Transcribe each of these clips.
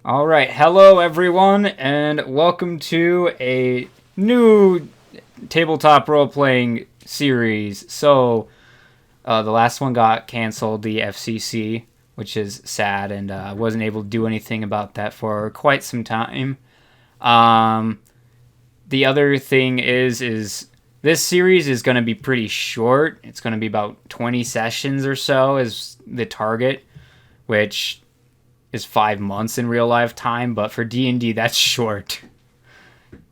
All right, hello everyone, and welcome to a new tabletop role-playing series. The last one got canceled, the FCC, which is sad, and I wasn't able to do anything about that for quite some time. Um, the other thing is this series is going to be pretty short. It's going to be about 20 sessions or so is the target, which is 5 months in real life time, but for D&D that's short.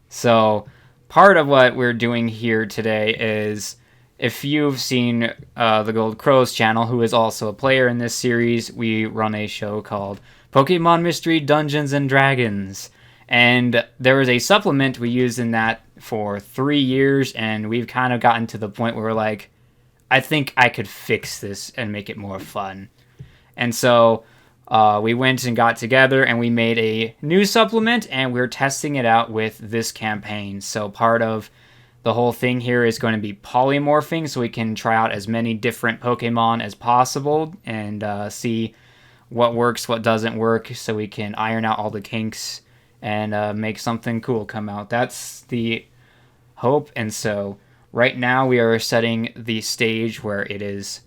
So part of what we're doing here today is, if you've seen the Gold Crows channel, who is also a player in this series, we run a show called Pokemon Mystery Dungeons and Dragons. And there was a supplement we used in that for 3 years, and we've kind of gotten to the point where we're like, I think I could fix this and make it more fun. And so we went and got together and we made a new supplement, and we're testing it out with this campaign. So part of the whole thing here is going to be polymorphing, so we can try out as many different Pokemon as possible and see what works, what doesn't work, so we can iron out all the kinks and make something cool come out. That's the hope. And so right now we are setting the stage where it is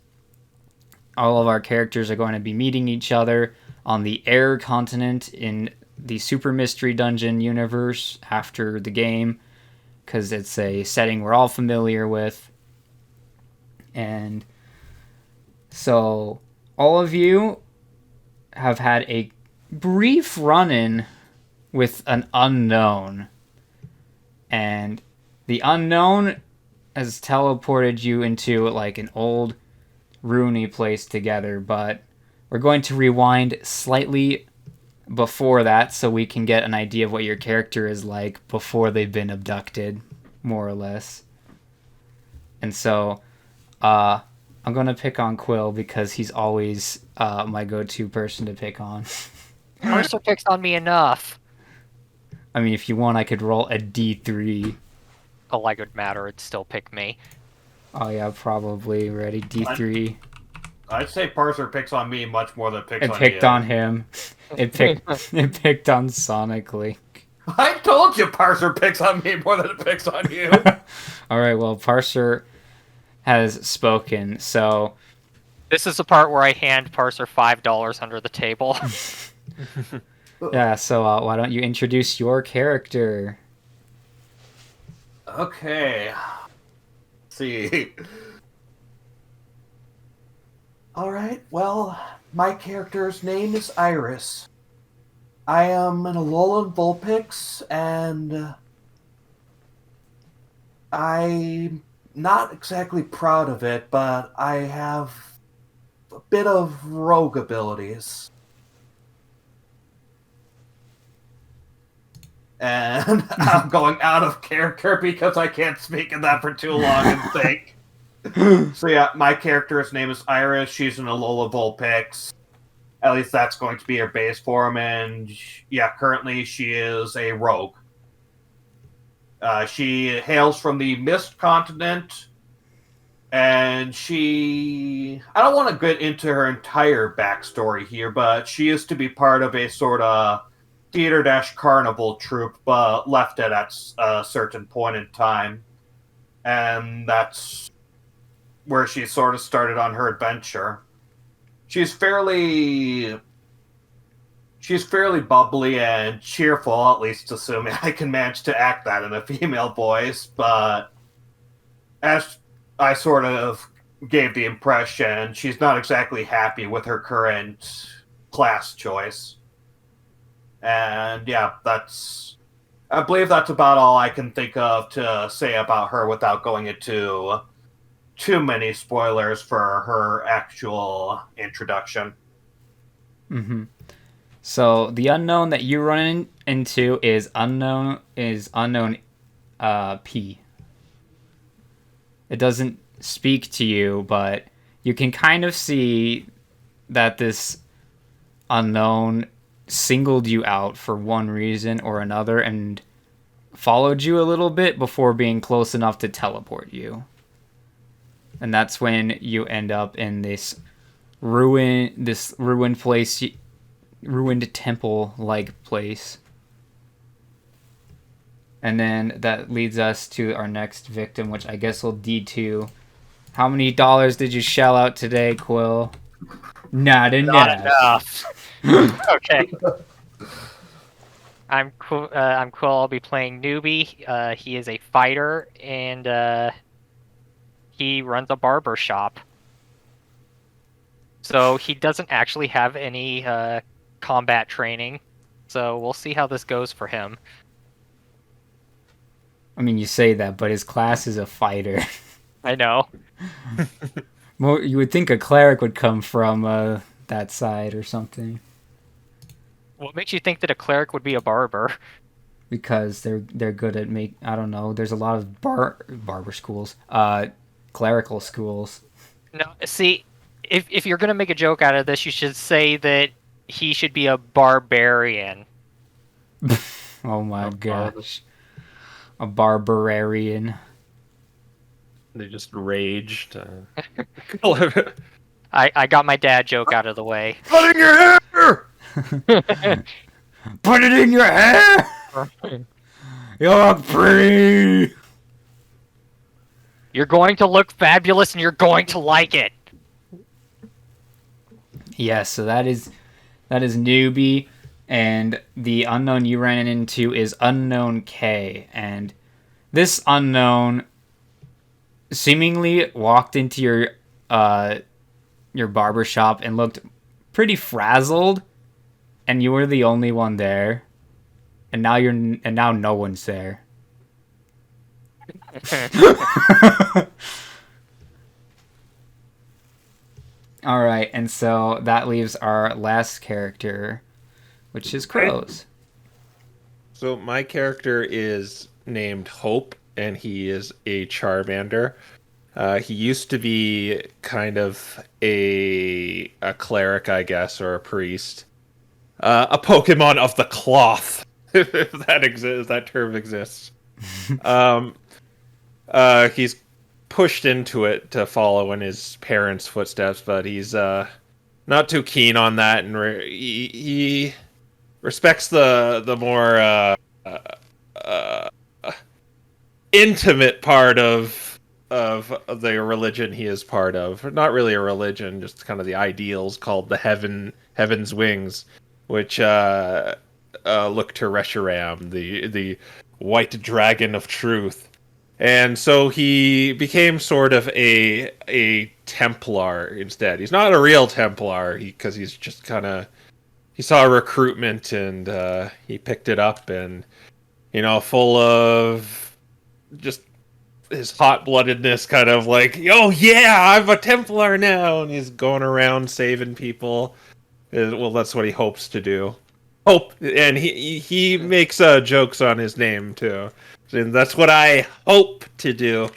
all of our characters are going to be meeting each other on the air continent in the Super Mystery Dungeon universe after the game, because it's a setting we're all familiar with. And so all of you have had a brief run-in with an unknown, and the unknown has teleported you into like an old Rooney place together, but we're going to rewind slightly before that so we can get an idea of what your character is like before they've been abducted, more or less. And so I'm going to pick on Quill because he's always my go-to person to pick on. Mercer picks on me enough. I mean, if you want, I could roll a D3. Oh, like it would matter, it'd still pick me. Oh yeah, probably. Ready? D3. I'd say Parser picks on me much more than picks It on picked you. on him. It picked on Sonic Link. I told you Parser picks on me more than it picks on you. All right, well, Parser has spoken, so This is the part where I hand Parser $5 under the table. yeah. So why don't you introduce your character? Okay. Let's see. Alright, well, my character's name is Iris. I am an Alolan Vulpix, and I'm not exactly proud of it, but I have a bit of rogue abilities. And I'm going out of character because I can't speak in that for too long and think. So yeah, my character's name is Iris. She's an Alola Vulpix. At least that's going to be her base form, and yeah, currently she is a rogue. She hails from the Mist Continent, and I don't want to get into her entire backstory here, but she used to be part of a sort of theater-carnival troupe, but left it at a certain point in time. And that's where she sort of started on her adventure. She's fairly bubbly and cheerful, at least assuming I can manage to act that in a female voice, but as I sort of gave the impression, she's not exactly happy with her current class choice. And yeah, I believe that's about all I can think of to say about her without going into too many spoilers for her actual introduction. Mm-hmm. So the unknown that you run into is unknown P. It doesn't speak to you, but you can kind of see that this unknown singled you out for one reason or another and followed you a little bit before being close enough to teleport you. And that's when you end up in this ruined place ruined temple-like place. And then that leads us to our next victim, which I guess will D2. How many dollars did you shell out today, Quill? Not enough. Okay. I'm cool. I'm Quill. I'll be playing Newbie. He is a fighter, and he runs a barber shop. So he doesn't actually have any combat training. So we'll see how this goes for him. I mean, you say that, but his class is a fighter. I know. Well, you would think a cleric would come from that side or something. What makes you think that a cleric would be a barber? Because they're good at I don't know. There's a lot of barber schools, clerical schools. No, see, if you're gonna make a joke out of this, you should say that he should be a barbarian. Oh my gosh, a barbarian. They just raged. I got my dad joke out of the way. Put in your hair! Put it in your hair! You look pretty! You're going to look fabulous and you're going to like it. Yes, so that is Newbie, and the unknown you ran into is Unknown K, and this unknown seemingly walked into your barber shop and looked pretty frazzled, and you were the only one there, and now no one's there. All right, and so that leaves our last character, which is Crows. So my character is named Hope, and he is a Charmander. He used to be kind of a cleric, I guess, or a priest. A Pokemon of the cloth, if that exists, that term exists. He's pushed into it to follow in his parents' footsteps, but he's not too keen on that, and he respects the more intimate part of the religion he is part of. Not really a religion, just kind of the ideals called the Heaven's Wings, which look to Reshiram, the white dragon of truth. And so he became sort of a Templar instead. He's not a real Templar because he's just kind of, he saw a recruitment and he picked it up, and full of just his hot-bloodedness, kind of like, oh yeah, I'm a Templar now, and he's going around saving people. Well, that's what he hopes to do. Hope, and he makes jokes on his name too. And that's what I hope to do.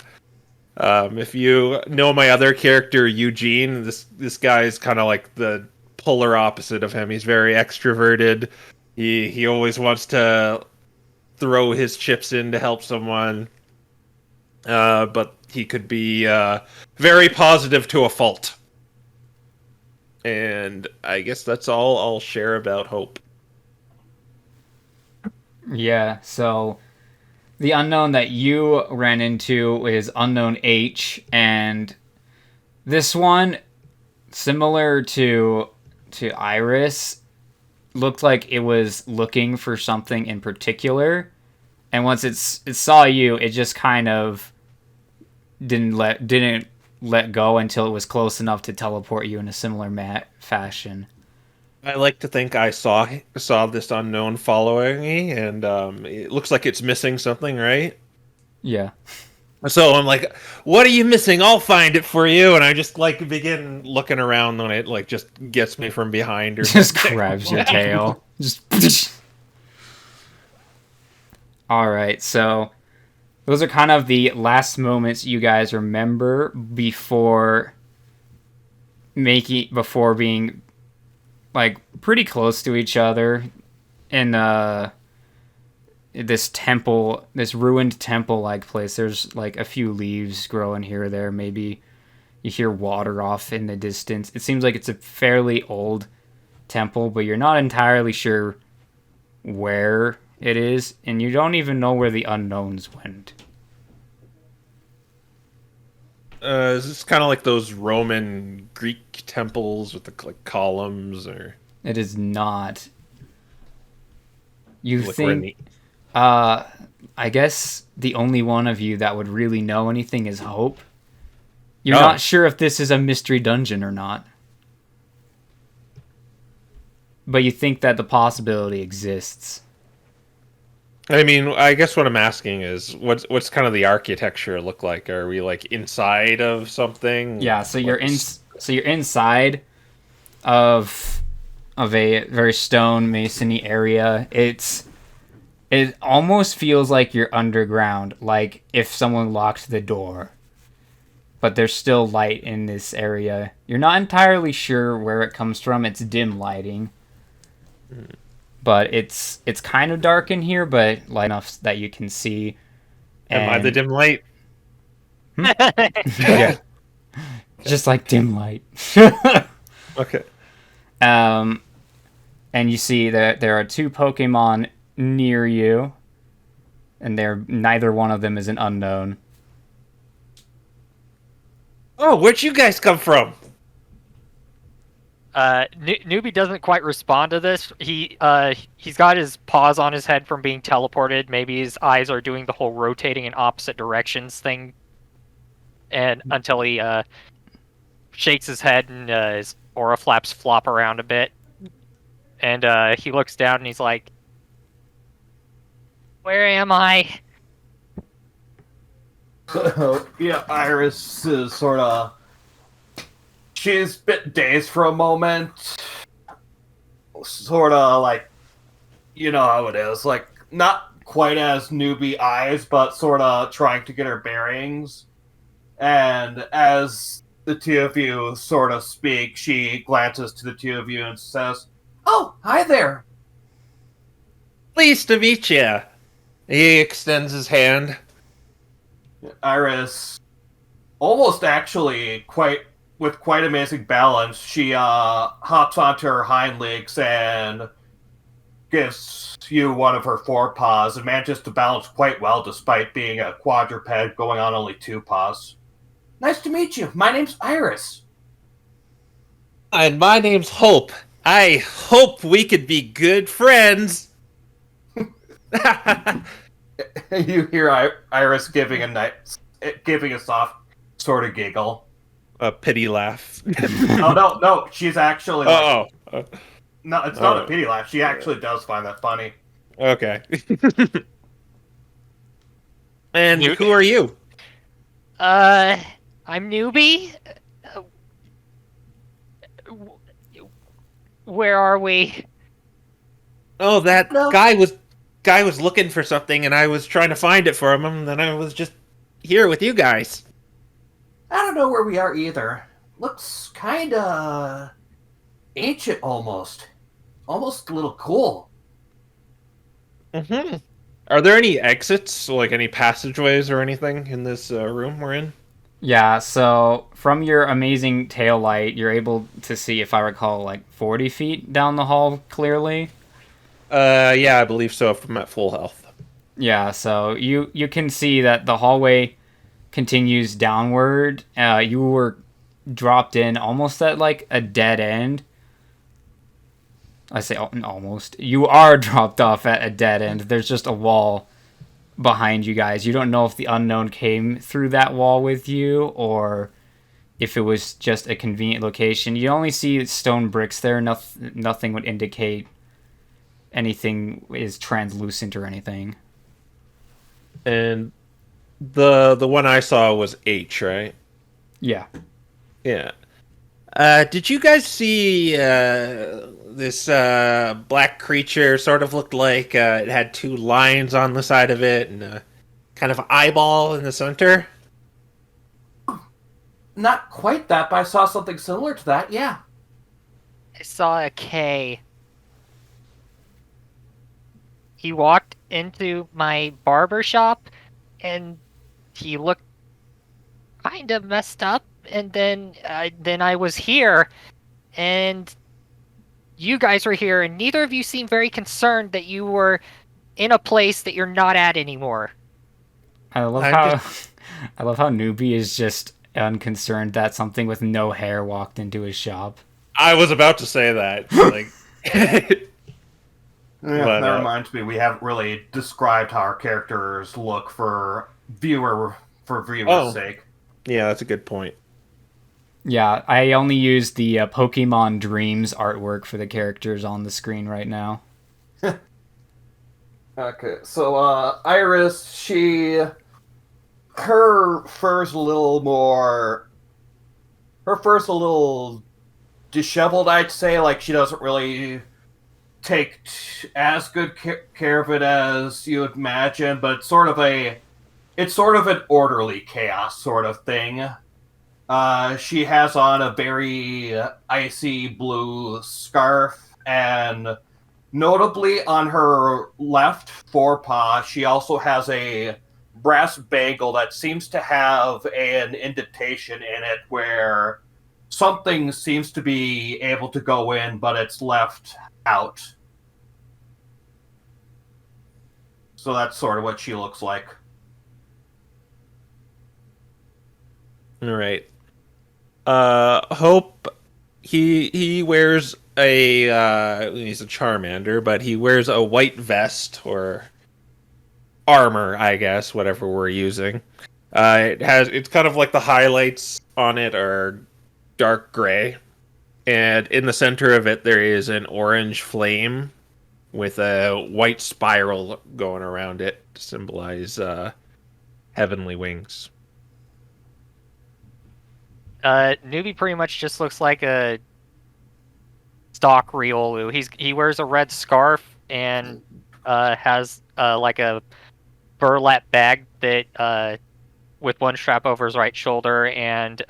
If you know my other character, Eugene, this guy is kind of like the polar opposite of him. He's very extroverted. He always wants to throw his chips in to help someone. But he could be very positive to a fault. And I guess that's all I'll share about Hope. Yeah, so the unknown that you ran into is Unknown H, and this one, similar to Iris, looked like it was looking for something in particular, and once it saw you, it just kind of didn't let go until it was close enough to teleport you in a similar fashion. I like to think I saw this unknown following me, and it looks like it's missing something, right? Yeah. So I'm like, what are you missing? I'll find it for you. And I just begin looking around when it just gets me from behind or just something. grabs your tail. Just all right, so those are kind of the last moments you guys remember before being like pretty close to each other in this temple, this ruined temple-like place. There's like a few leaves growing here or there. Maybe you hear water off in the distance. It seems like it's a fairly old temple, but you're not entirely sure where it is, and you don't even know where the unknowns went. Is this kind of like those Roman Greek temples with the like columns, or It is not. You like we're in think... I guess the only one of you that would really know anything is Hope. You're not sure if this is a mystery dungeon or not. But you think that the possibility exists. I mean, I guess what I'm asking is, what's kind of the architecture look like? Are we like inside of something? Yeah, so Like, you're inside of a very stone masony area. It almost feels like you're underground, like if someone locked the door. But there's still light in this area. You're not entirely sure where it comes from. It's dim lighting. But it's kind of dark in here, but light enough that you can see. am I the dim light? Yeah. Just like dim light. Okay. And you see that there are two Pokemon near you, and neither one of them is an unknown. Oh, where'd you guys come from? Newbie doesn't quite respond to this. He's got his paws on his head from being teleported. Maybe his eyes are doing the whole rotating in opposite directions thing, and until he shakes his head and his aura flaps flop around a bit, and he looks down and he's like, "Where am I?" Yeah, Iris is sort of... She's a bit dazed for a moment. Sort of like... You know how it is. Like, not quite as newbie eyes, but sort of trying to get her bearings. And as the two of you sort of speak, she glances to the two of you and says, "Oh, hi there." Pleased to meet you. He extends his hand. Iris, almost actually with quite amazing balance, she hops onto her hind legs and gives you one of her forepaws and manages to balance quite well despite being a quadruped going on only two paws. "Nice to meet you. My name's Iris." And my name's Hope. I hope we could be good friends. You hear Iris giving a soft sort of giggle. A pity laugh. Oh no, she's actually like, Oh. no, it's not a pity laugh. She actually does find that funny. Okay. And who are you? I'm Newbie. Where are we? Oh, that No. guy was looking for something, and I was trying to find it for him, and then I was just here with you guys. I don't know where we are either. Looks kinda ancient almost. Almost a little cool. Mm-hmm. Are there any exits, like any passageways or anything in this room we're in? Yeah, so from your amazing tail light, you're able to see, if I recall, like 40 feet down the hall clearly. Yeah, I believe so, if I'm at full health. Yeah, so you can see that the hallway continues downward. You were dropped in almost at like a dead end. I say almost. You are dropped off at a dead end. There's just a wall behind you guys. You don't know if the unknown came through that wall with you or if it was just a convenient location. You only see stone bricks there. Nothing would indicate anything is translucent or anything. And the one I saw was H, right? Yeah. Yeah. Did you guys see this black creature? Sort of looked like it had two lines on the side of it and a kind of eyeball in the center. Not quite that, but I saw something similar to that, yeah. I saw a K. He walked into my barber shop and he looked kind of messed up, and then I was here, and you guys were here, and neither of you seem very concerned that you were in a place that you're not at anymore. I love I'm how I love how Newbie is just unconcerned that something with no hair walked into his shop. I was about to say that. Like, Yeah, But, that reminds me, we haven't really described how our characters look for viewers' sake. yeah, that's a good point. Yeah, I only used the Pokemon Dreams artwork for the characters on the screen right now. Okay, so Iris, her fur's a little disheveled, I'd say. Like she doesn't really take as good care of it as you would imagine, but it's sort of an orderly chaos sort of thing. She has on a very icy blue scarf, and notably on her left forepaw, she also has a brass bangle that seems to have an indentation in it where something seems to be able to go in, but it's left out. So that's sort of what she looks like. All right. Hope he wears he's a Charmander, but he wears a white vest or armor, I guess, whatever we're using. It's kind of like the highlights on it are dark gray, and in the center of it there is an orange flame with a white spiral going around it to symbolize heavenly wings. Newbie pretty much just looks like a stock Riolu. He wears a red scarf and has like a burlap bag that with one strap over his right shoulder, and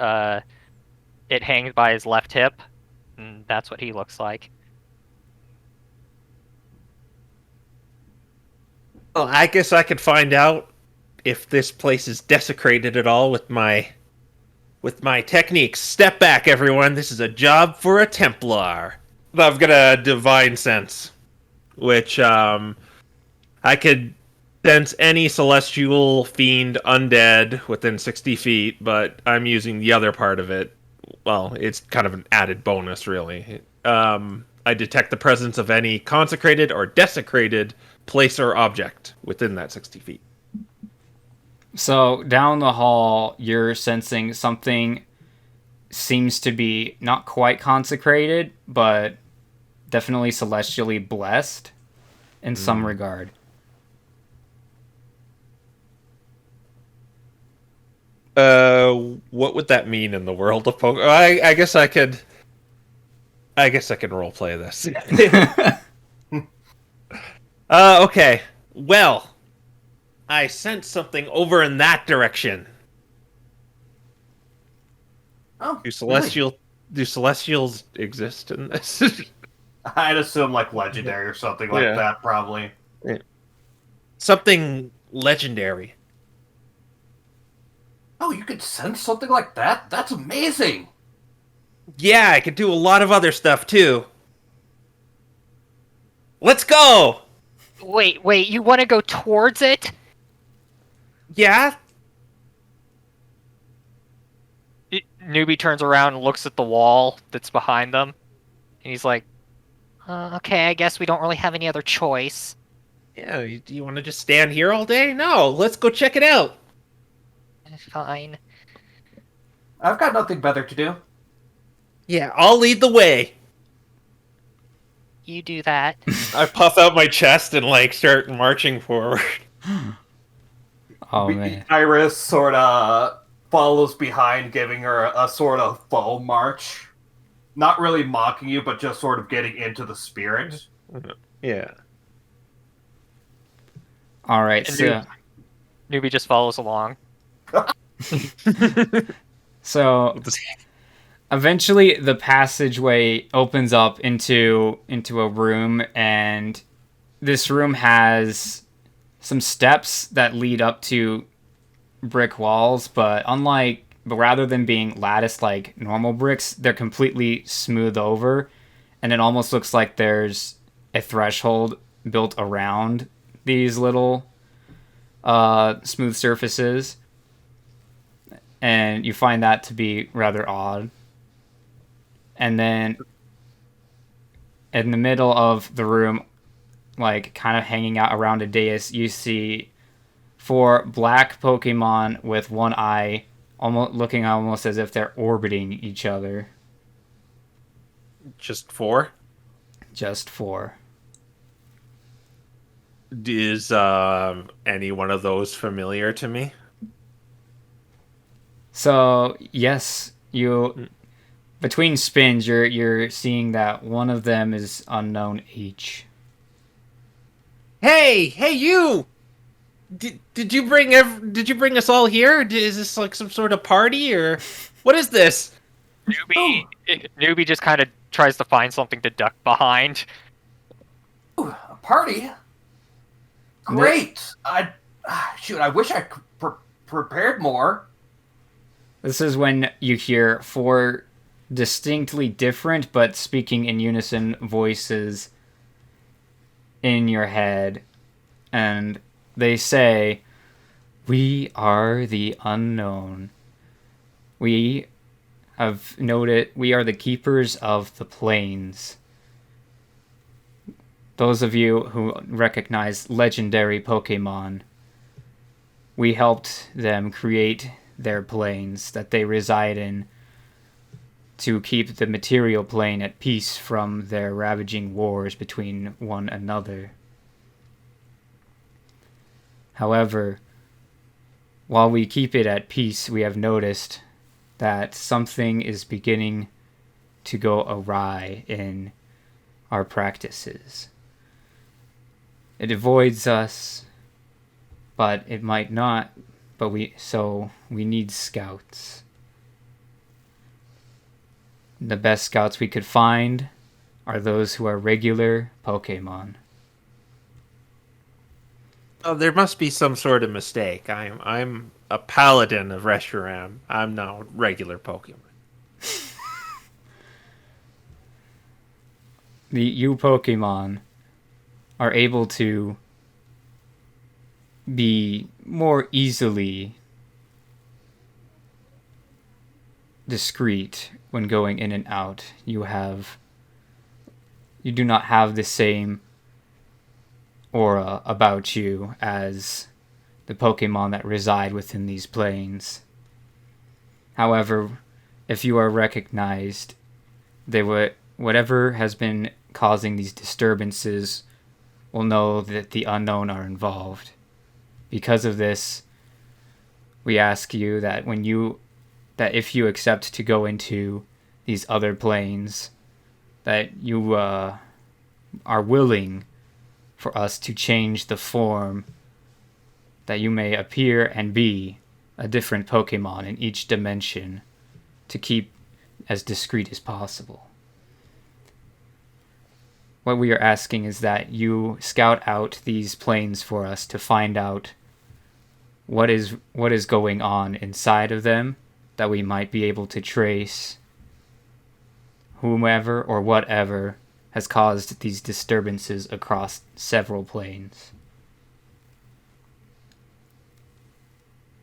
it hangs by his left hip. And that's what he looks like. Well, I guess I could find out if this place is desecrated at all with my techniques. Step back, everyone. This is a job for a Templar. I've got a divine sense, which I could sense any celestial, fiend, undead within 60 feet, but I'm using the other part of it. Well, it's kind of an added bonus, really. I detect the presence of any consecrated or desecrated place or object within that 60 feet. So down the hall, you're sensing something seems to be not quite consecrated, but definitely celestially blessed in some regard. What would that mean in the world of Pokemon? I guess I could. I guess I can roleplay this. Okay. Well, I sense something over in that direction. Oh, Do celestials exist in this? I'd assume like legendary or something like Yeah. that, probably. Something legendary. Oh, you could sense something like that? That's amazing! Yeah, I could do a lot of other stuff too. Let's go! Wait, you want to go towards it? Yeah? Newbie turns around and looks at the wall that's behind them, and he's like, okay, I guess we don't really have any other choice. Yeah, do you want to just stand here all day? No, let's go check it out. Fine. I've got nothing better to do. Yeah, I'll lead the way. You do that. I puff out my chest and like start marching forward. Oh man. Iris sort of follows behind, giving her a sort of faux march. Not really mocking you, but just sort of getting into the spirit. Yeah. All right. And So Newbie just follows along. so eventually the passageway opens up into a room, and this room has some steps that lead up to brick walls, but rather than being latticed like normal bricks, they're completely smooth over, and it almost looks like there's a threshold built around these little smooth surfaces, and you find that to be rather odd. And then in the middle of the room, like kind of hanging out around a dais, you see 4 black Pokemon with one eye, looking almost as if they're orbiting each other. Just 4? Just 4. Is any one of those familiar to me? So yes, you between spins, you're seeing that one of them is unknown each. Hey, you! Did you bring us all here? Is this like some sort of party, or what is this? Newbie just kind of tries to find something to duck behind. Ooh, a party? Great! I wish I prepared more. This is when you hear 4 distinctly different but speaking in unison voices in your head, and they say, "We are the unknown. We have noted we are the keepers of the plains." Those of you who recognize legendary Pokemon, we helped them create their planes that they reside in to keep the material plane at peace from their ravaging wars between one another. However, while we keep it at peace, we have noticed that something is beginning to go awry in our practices. It avoids us, but it might not, but we need scouts. The best scouts we could find are those who are regular Pokemon. Oh, there must be some sort of mistake. I'm a paladin of Reshiram. I'm no regular Pokemon. You Pokemon are able to be more easily discreet when going in and out. You do not have the same aura about you as the Pokemon that reside within these planes. However, if you are recognized, whatever has been causing these disturbances will know that the unknown are involved. Because of this, we ask you that if you accept to go into these other planes, that you are willing for us to change the form, that you may appear and be a different Pokemon in each dimension to keep as discreet as possible. What we are asking is that you scout out these planes for us to find out what is going on inside of them, that we might be able to trace whomever or whatever has caused these disturbances across several planes.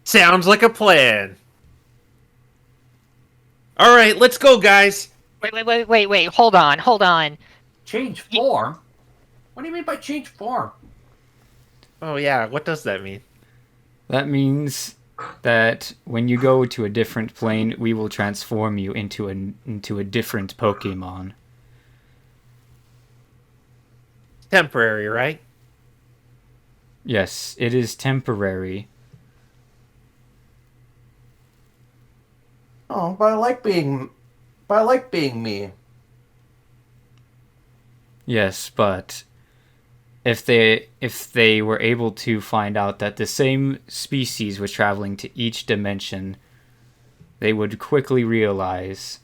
Sounds like a plan. All right, let's go, guys. Wait. Hold on. Change form? What do you mean by change form? Oh yeah, what does that mean? That means that when you go to a different plane, we will transform you into a different Pokemon. Temporary, right? Yes, it is temporary. Oh, but I like being me. Yes, but if they were able to find out that the same species was traveling to each dimension, they would quickly realize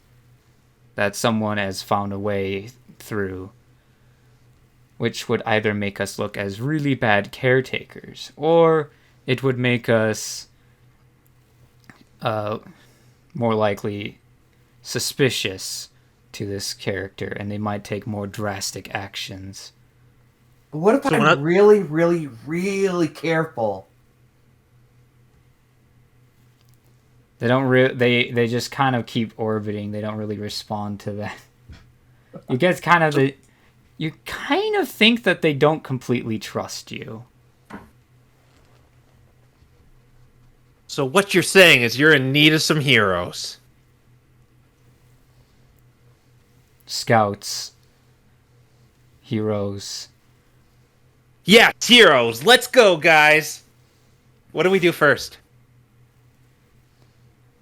that someone has found a way through, which would either make us look as really bad caretakers, or it would make us more likely suspicious to this character, and they might take more drastic actions. But what if I'm really, really, really careful? They don't they just kind of keep orbiting. They don't really respond to that. You get kind of you kind of think that they don't completely trust you. So what you're saying is you're in need of some heroes. Scouts. Heroes. Yeah, heroes. Let's go, guys. What do we do first?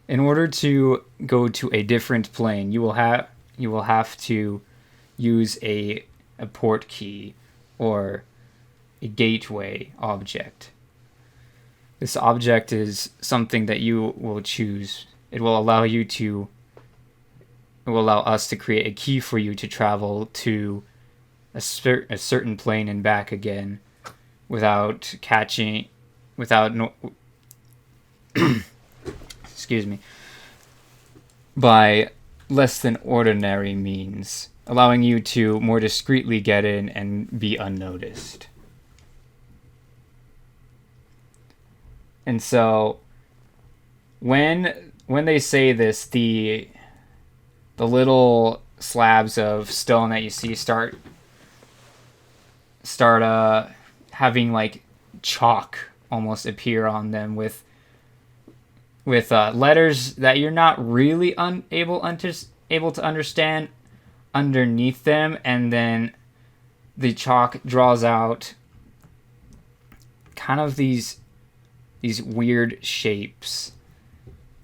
In order to go to a different plane, you will have to use a port key or a gateway object. This object is something that you will choose. It will allow us to create a key for you to travel to a certain plane and back again without excuse me, by less than ordinary means, allowing you to more discreetly get in and be unnoticed. And so when they say this, the little slabs of stone that you see start having like chalk almost appear on them with letters that you're not really able to understand underneath them, and then the chalk draws out kind of these weird shapes.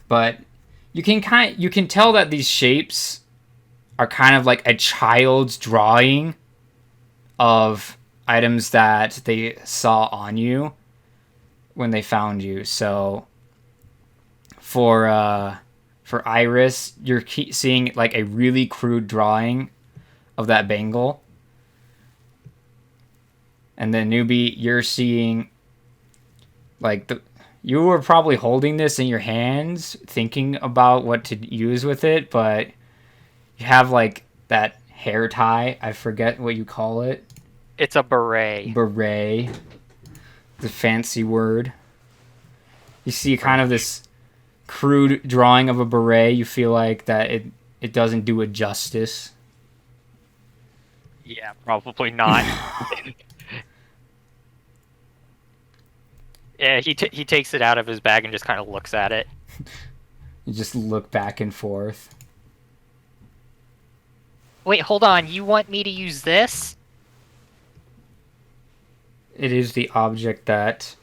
But you can tell that these shapes are kind of like a child's drawing of items that they saw on you when they found you. So for Iris, you're seeing like a really crude drawing of that bangle. And then Newbie, you're seeing like you were probably holding this in your hands, thinking about what to use with it, but you have like that hair tie. I forget what you call it. It's a beret. Beret. The fancy word. You see kind of this crude drawing of a beret. You feel like that it doesn't do it justice. Yeah, probably not. Yeah, he takes it out of his bag and just kind of looks at it. You just look back and forth. Wait, hold on. You want me to use this? It is the object that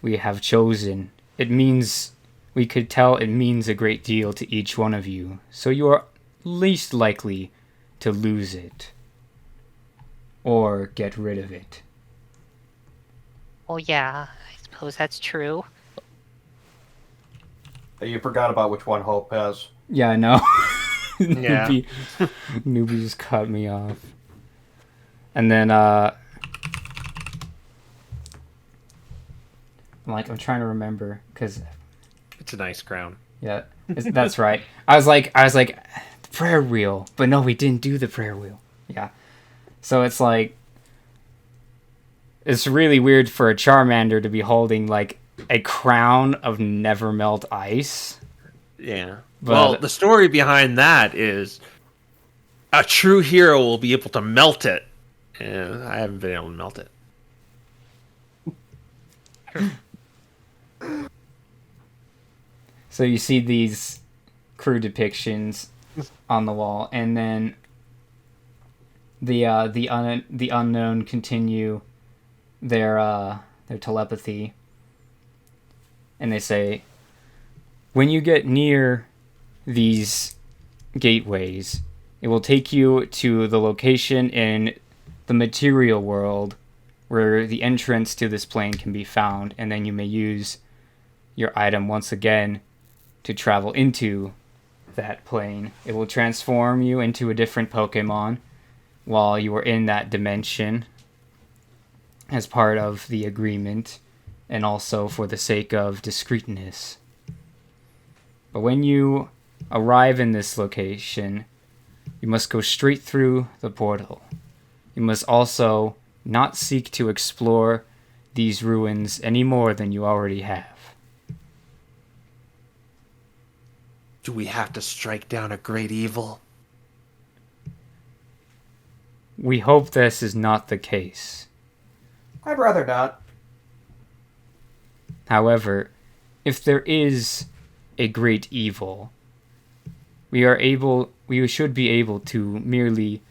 we have chosen. We could tell it means a great deal to each one of you, so you are least likely to lose it or get rid of it. Oh yeah, I suppose that's true. You forgot about which one Hope has. Yeah, I know. Yeah. Newbie just cut me off. And then I'm trying to remember because It's a nice crown. yeah, that's right. I was like the prayer wheel, but no, we didn't do the prayer wheel. Yeah, so it's like it's really weird for a Charmander to be holding like a crown of never melt ice. Yeah. But, well, the story behind that is a true hero will be able to melt it. And I haven't been able to melt it. So you see these crude depictions on the wall, and then the unknown continue their telepathy, and they say, when you get near these gateways, it will take you to the location in the material world where the entrance to this plane can be found, and then you may use your item once again to travel into that plane. It will transform you into a different Pokemon while you are in that dimension as part of the agreement, and also for the sake of discreetness. But when you arrive in this location, You must go straight through the portal. You must also not seek to explore these ruins any more than you already have. Do we have to strike down a great evil? We hope this is not the case. I'd rather not. However, if there is a great evil, we should be able to merely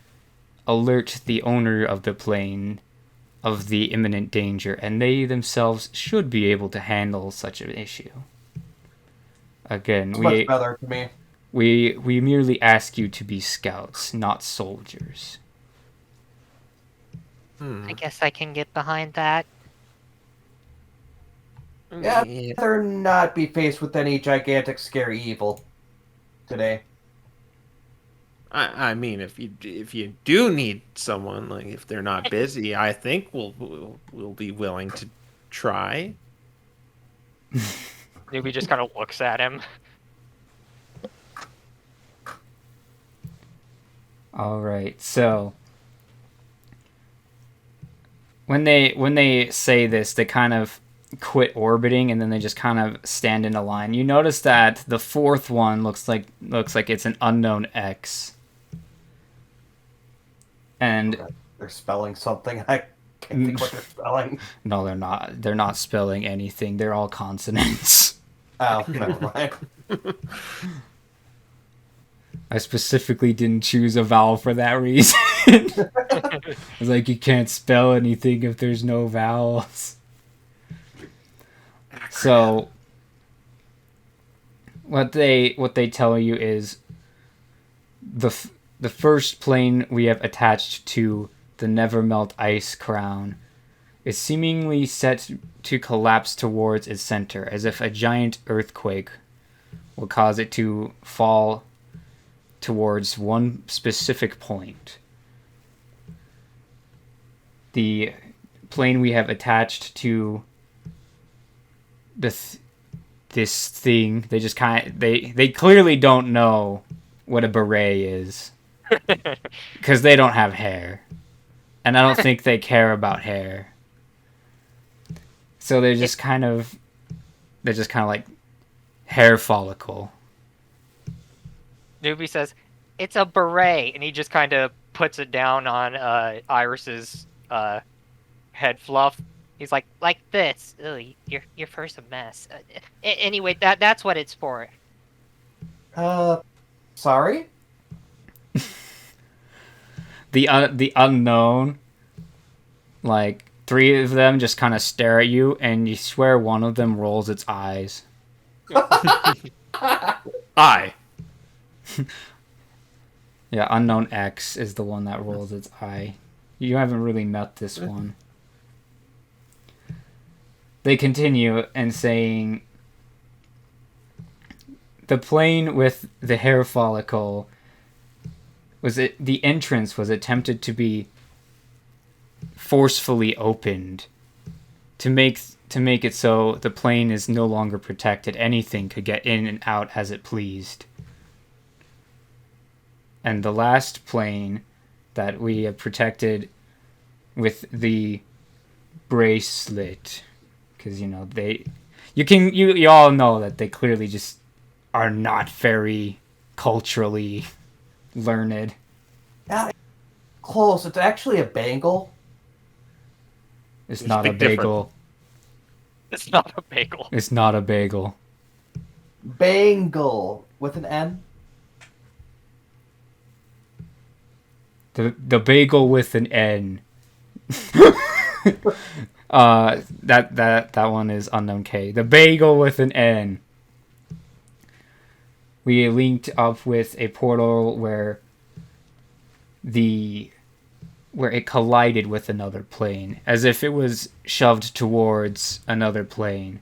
alert the owner of the plane of the imminent danger, and they themselves should be able to handle such an issue. Again, It's much better to me. we merely ask you to be scouts, not soldiers. I guess I can get behind that. Yeah, I'd rather not be faced with any gigantic, scary evil today. I mean, if you do need someone, like if they're not busy, I think we'll be willing to try. Newbie just kind of looks at him. All right, so when they say this, they kind of quit orbiting and then they just kind of stand in a line. You notice that the fourth one looks like it's an unknown X. And They're spelling something. I can't think what they're spelling. no, they're not. They're not spelling anything. They're all consonants. Oh, never mind. I specifically didn't choose a vowel for that reason. I was like, you can't spell anything if there's no vowels. So what they tell you is the first plane we have attached to the Nevermelt Ice Crown is seemingly set to collapse towards its center, as if a giant earthquake will cause it to fall towards one specific point. The plane we have attached to this thing, they just they clearly don't know what a beret is. Because they don't have hair. And I don't think they care about hair. So they're just kind of like hair follicle. Newbie says, "It's a beret," and he just kind of puts it down on Iris's head fluff. He's like this. Ugh, your fur's a mess. Anyway, that's what it's for. Sorry? The unknown, like, three of them just kind of stare at you, and you swear one of them rolls its eyes. I. Yeah, unknown X is the one that rolls its eye. You haven't really met this one. They continue and saying, the plane with the hair follicle the entrance was attempted to be forcefully opened to make it so the plane is no longer protected. Anything could get in and out as it pleased. And the last plane that we have protected with the bracelet, because you all know that they clearly just are not very culturally learned. Close. It's actually a bangle. It's There's not a big difference. bagel. It's not a bagel. It's not a bagel. Bangle with an N. The bagel with an N. That one is unknown K. The bagel with an N. We linked up with a portal where it collided with another plane, as if it was shoved towards another plane.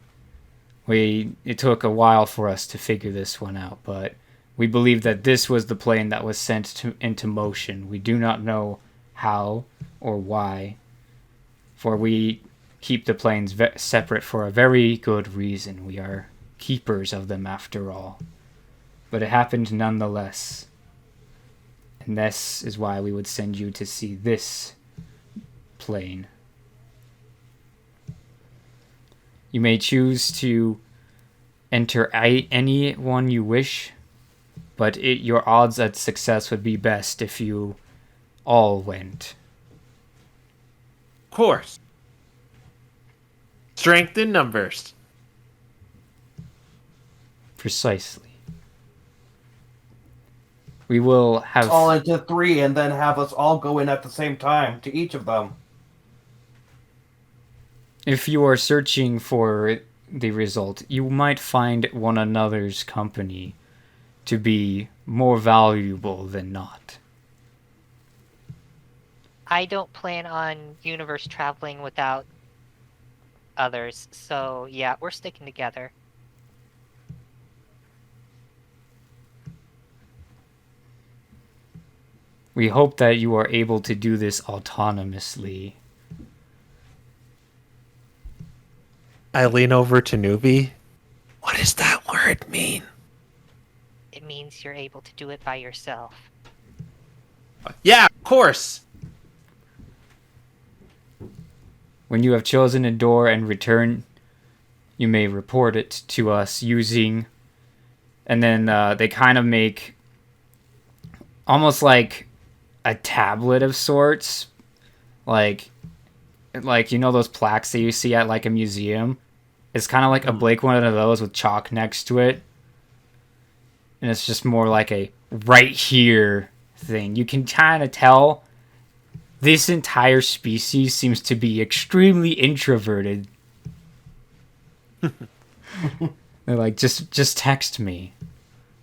It took a while for us to figure this one out, but we believe that this was the plane that was sent into motion. We do not know how or why, for we keep the planes separate for a very good reason. We are keepers of them after all. But it happened nonetheless. And this is why we would send you to see this plane. You may choose to enter any one you wish, but your odds at success would be best if you all went. Of course. Strength in numbers. Precisely. We will have All into 3 and then have us all go in at the same time to each of them. If you are searching for the result, you might find one another's company to be more valuable than not. I don't plan on universe traveling without others, so yeah, we're sticking together. We hope that you are able to do this autonomously. I lean over to Newbie. What does that word mean? It means you're able to do it by yourself. Yeah, of course. When you have chosen a door and return, you may report it to us using... And then they kind of make almost like a tablet of sorts. Like you know those plaques that you see at like a museum? It's kind of like a blank one of those with chalk next to it. And it's just more like a right here thing. You can kind of tell this entire species seems to be extremely introverted. They're like, just text me.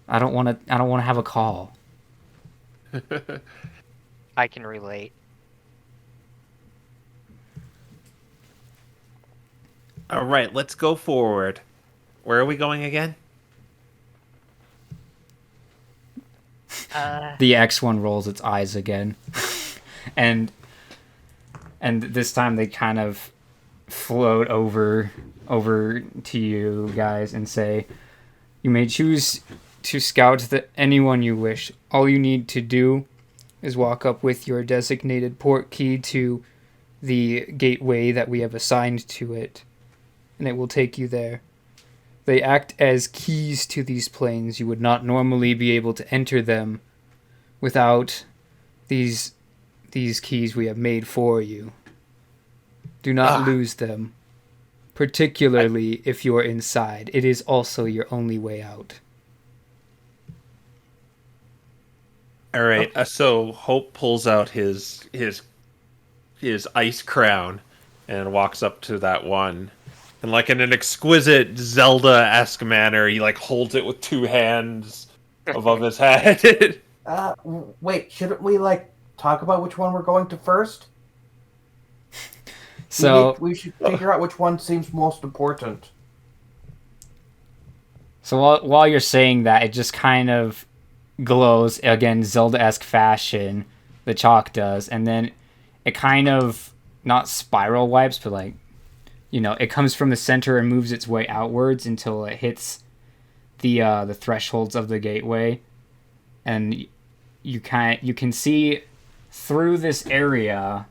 I don't want to have a call. I can relate. All right, let's go forward. Where are we going again? The X1 rolls its eyes again. and this time they kind of float over to you guys and say, you may choose to scout anyone you wish. All you need to do is walk up with your designated port key to the gateway that we have assigned to it, and it will take you there. They act as keys to these planes. You would not normally be able to enter them without these keys we have made for you. Do not lose them, particularly if you're inside. It is also your only way out. All right. So Hope pulls out his ice crown and walks up to that one, and like in an exquisite Zelda-esque manner, he like holds it with 2 hands above his head. Wait, shouldn't we talk about which one we're going to first? So we should figure out which one seems most important. So while you're saying that, it just kind of glows again, Zelda-esque fashion. The chalk does, and then it kind of not spiral wipes, but it comes from the center and moves its way outwards until it hits the thresholds of the gateway, and you can see through this area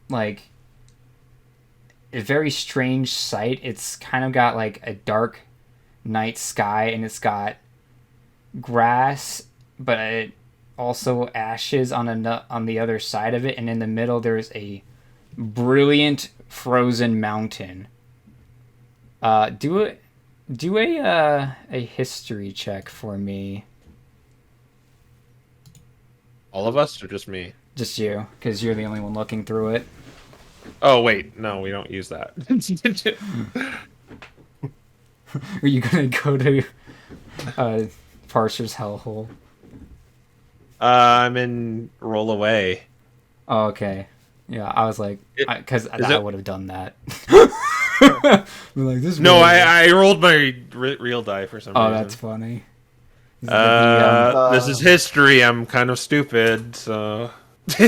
like a very strange sight. It's kind of got like a dark night sky, and it's got grass, but it also ashes on the other side of it, and in the middle there's a brilliant frozen mountain. Do a history check for me. All of us, or just me? Just you, because you're the only one looking through it. Oh wait, no, we don't use that. Are you gonna go to Parser's hellhole? I'm in roll away. Oh, okay. Yeah, I was like, because I would have done that. Like, this. No, I rolled my real die for some reason. Oh, that's funny. This is history. I'm kind of stupid, so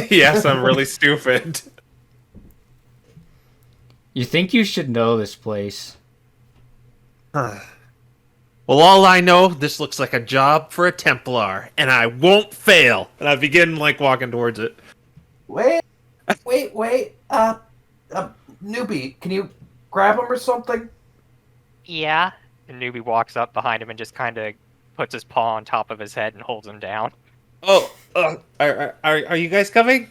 yes, I'm really stupid. You think you should know this place? Well, all I know, this looks like a job for a Templar, and I won't fail. And I begin, like, walking towards it. Wait. Newbie, can you grab him or something? Yeah. The newbie walks up behind him and just kind of puts his paw on top of his head and holds him down. Oh, are you guys coming?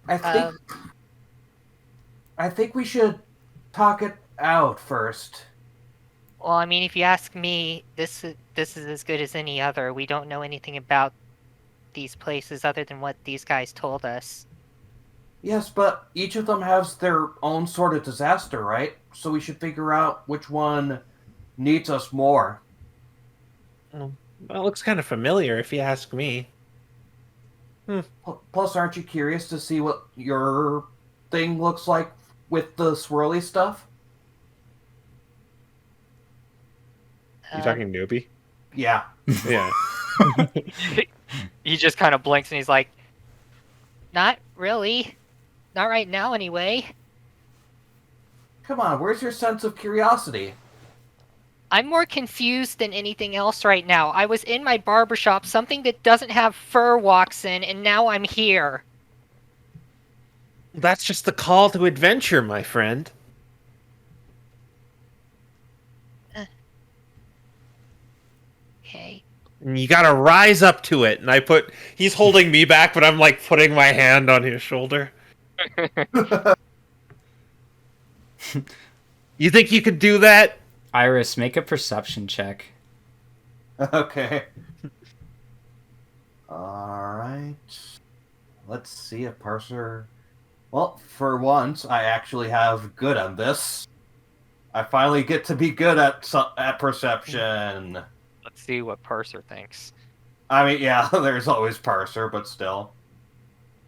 I think I think we should talk it out first. Well, I mean, if you ask me, this is as good as any other. We don't know anything about these places other than what these guys told us. Yes, but each of them has their own sort of disaster, right? So we should figure out which one needs us more. Well, it looks kind of familiar, if you ask me. Plus, aren't you curious to see what your thing looks like with the swirly stuff? You talking newbie? Yeah. Yeah. He just kind of blinks and he's like, Not really. Not right now, anyway. Come on, where's your sense of curiosity? I'm more confused than anything else right now. I was in my barbershop, something that doesn't have fur walks in, and now I'm here. That's just the call to adventure, my friend. Okay. And you gotta rise up to it. And he's holding me back, but I'm like putting my hand on his shoulder. You think you could do that? Iris, make a perception check. Okay. Alright. Let's see if Parser... Well, for once, I actually have good on this. I finally get to be good at perception. let's see what Purser thinks. I mean, yeah, there's always Parser, but still.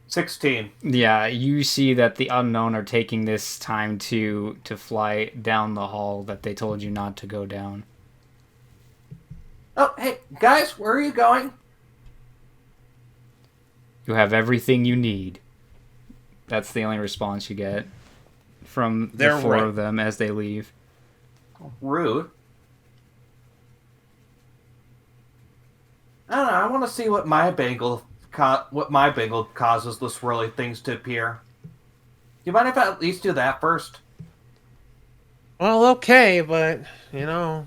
16. Yeah, you see that the unknown are taking this time to fly down the hall that they told you not to go down. Oh, hey, guys, where are you going? You have everything you need. That's the only response you get from the four of them as they leave. Rude. I don't know, I want to see what my bangle causes the swirly things to appear. Do you mind if I at least do that first? Well, okay, but, you know...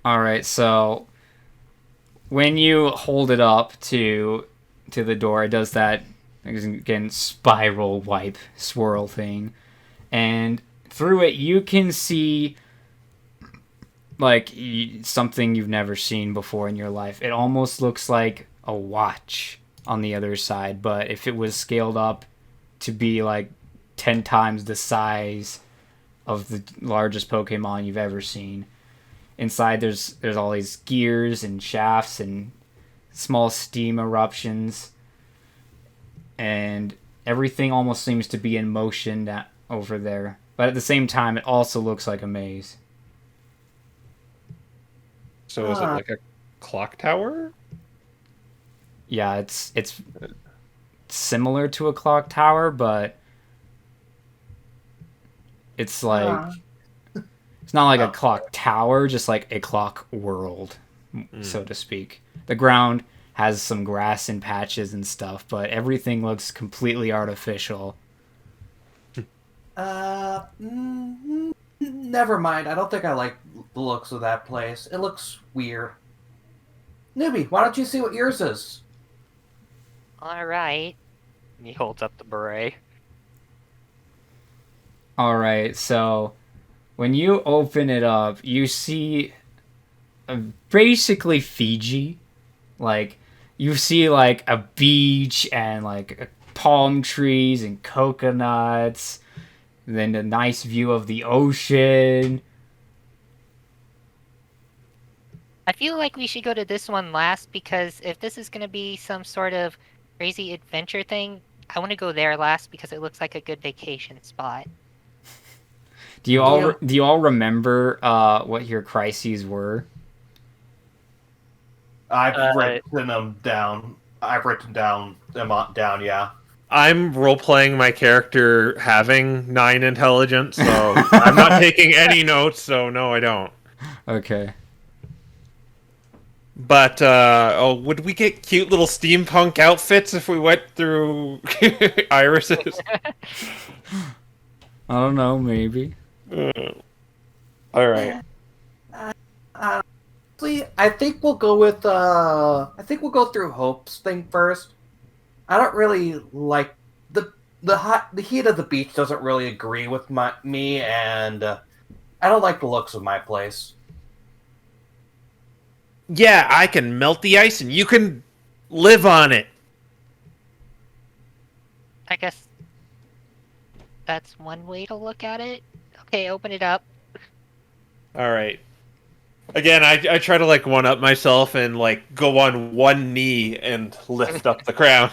Alright, so when you hold it up to the door, it does that, again, spiral wipe swirl thing. And through it, you can see like something you've never seen before in your life. It almost looks like a watch on the other side, but if it was scaled up to be like 10 times the size of the largest Pokemon you've ever seen. Inside there's all these gears and shafts and small steam eruptions, and everything almost seems to be in motion over there. But at the same time, it also looks like a maze. So is it like a clock tower? Yeah, it's similar to a clock tower, but it's like it's not like a clock tower, just like a clock world, so to speak. The ground has some grass and patches and stuff, but everything looks completely artificial. Never mind. I don't think I like the looks of that place. It looks weird. Newbie, why don't you see what yours is? Alright. And he holds up the beret. Alright, so when you open it up, you see basically Fiji. Like, you see like a beach and like palm trees and coconuts, and then a nice view of the ocean. I feel like we should go to this one last, because if this is going to be some sort of crazy adventure thing, I want to go there last because it looks like a good vacation spot. Do you all remember what your crises were? I've written them down. I've written them down, yeah. I'm role playing my character having 9 intelligence, so I'm not taking any notes. So no, I don't. Okay. But would we get cute little steampunk outfits if we went through irises? I don't know, maybe. All right. I think we'll go with I think we'll go through Hope's thing first. I don't really like the heat of the beach doesn't really agree with me, and I don't like the looks of my place. Yeah, I can melt the ice and you can live on it. I guess that's one way to look at it. Okay, open it up. All right. Again, I try to like one up myself and like go on one knee and lift up the crown.